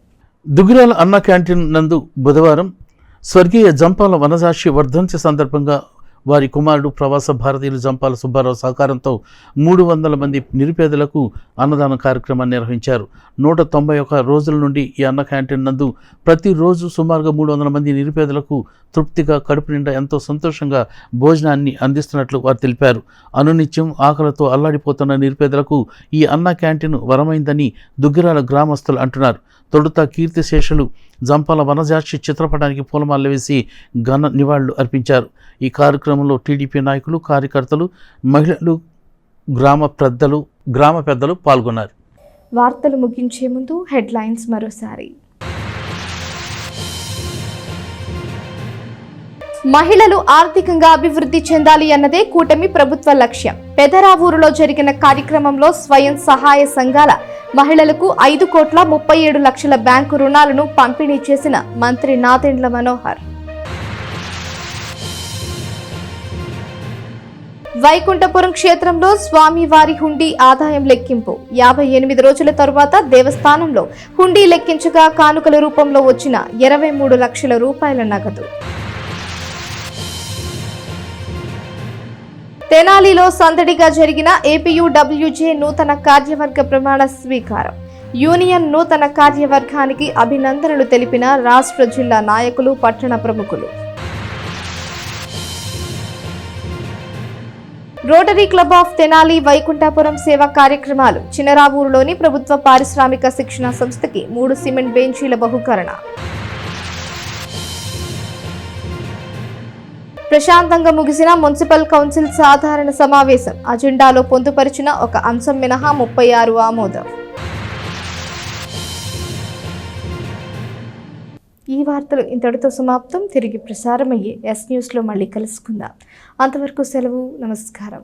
దుగ్గిరాల అన్నా క్యాంటీన్ నందు బుధవారం స్వర్గీయ జంపాల వనజాక్షి వర్ధంతి సందర్భంగా వారి కుమారుడు ప్రవాస భారతీయులు జంపాల సుబ్బారావు సహకారంతో 300 మంది నిరుపేదలకు అన్నదాన కార్యక్రమాన్ని నిర్వహించారు. 191 రోజుల నుండి ఈ అన్న క్యాంటీన్ నందు ప్రతిరోజు సుమారుగా 300 మంది నిరుపేదలకు తృప్తిగా కడుపు నిండా ఎంతో సంతోషంగా భోజనాన్ని అందిస్తున్నట్లు వారు తెలిపారు. అనునిత్యం ఆకలితో అల్లాడిపోతున్న నిరుపేదలకు ఈ అన్న క్యాంటీన్ వరమైందని దుగ్గిరాల గ్రామస్తులు అంటున్నారు. తొలుత కీర్తిశేషులు జంపాల వనజాక్షి చిత్రపటానికి పూలమాలలు వేసి ఘన నివాళులు అర్పించారు. ఈ కార్యక్రమంలో టీడీపీ నాయకులు, కార్యకర్తలు, మహిళలు, గ్రామ పెద్దలు పాల్గొన్నారు. వార్తలు ముగించే ముందు హెడ్లైన్స్ మరోసారి. మహిళలు ఆర్థికంగా అభివృద్ధి చెందాలి అన్నదే కూటమి ప్రభుత్వ లక్ష్యం. పెదరావూరులో జరిగిన కార్యక్రమంలో స్వయం సహాయ సంఘాల మహిళలకు 5,37,00,000 బ్యాంకు రుణాలను పంపిణీ చేసిన మంత్రి నాదెండ్ల మనోహర్. వైకుంఠపురం క్షేత్రంలో స్వామివారి హుండీ ఆదాయం లెక్కింపు. 58 రోజుల తరువాత దేవస్థానంలో హుండీ లెక్కించగా కానుకల రూపంలో వచ్చిన 23 లక్షల రూపాయల నగదు. తెనాలిలో సందడిగా జరిగిన ఏపీయూడబ్ల్యూజే నూతన కార్యవర్గ ప్రమాణ స్వీకారం. యూనియన్ నూతన కార్యవర్గానికి అభినందనలు తెలిపిన రాష్ట్ర జిల్లా నాయకులు, పట్టణ ప్రముఖులు. Rotary Club of Tenali Vaikunthapuram సేవా కార్యక్రమాలు. చినరావూరులోని ప్రభుత్వ పారిశ్రామిక శిక్షణ సంస్థకి 3 సిమెంట్ బెంచీల బహుకరణ. ప్రశాంతంగా ముగిసిన మున్సిపల్ కౌన్సిల్ సాధారణ సమావేశం. అజెండాలో పొందుపరిచిన ఒక అంశం మినహా 36 ఆమోదం. ఈ వార్తలు ఇంతటితో సమాప్తం. తిరిగి ప్రసారమయ్యే ఎస్ న్యూస్లో మళ్ళీ కలుసుకుందాం. అంతవరకు సెలవు. నమస్కారం.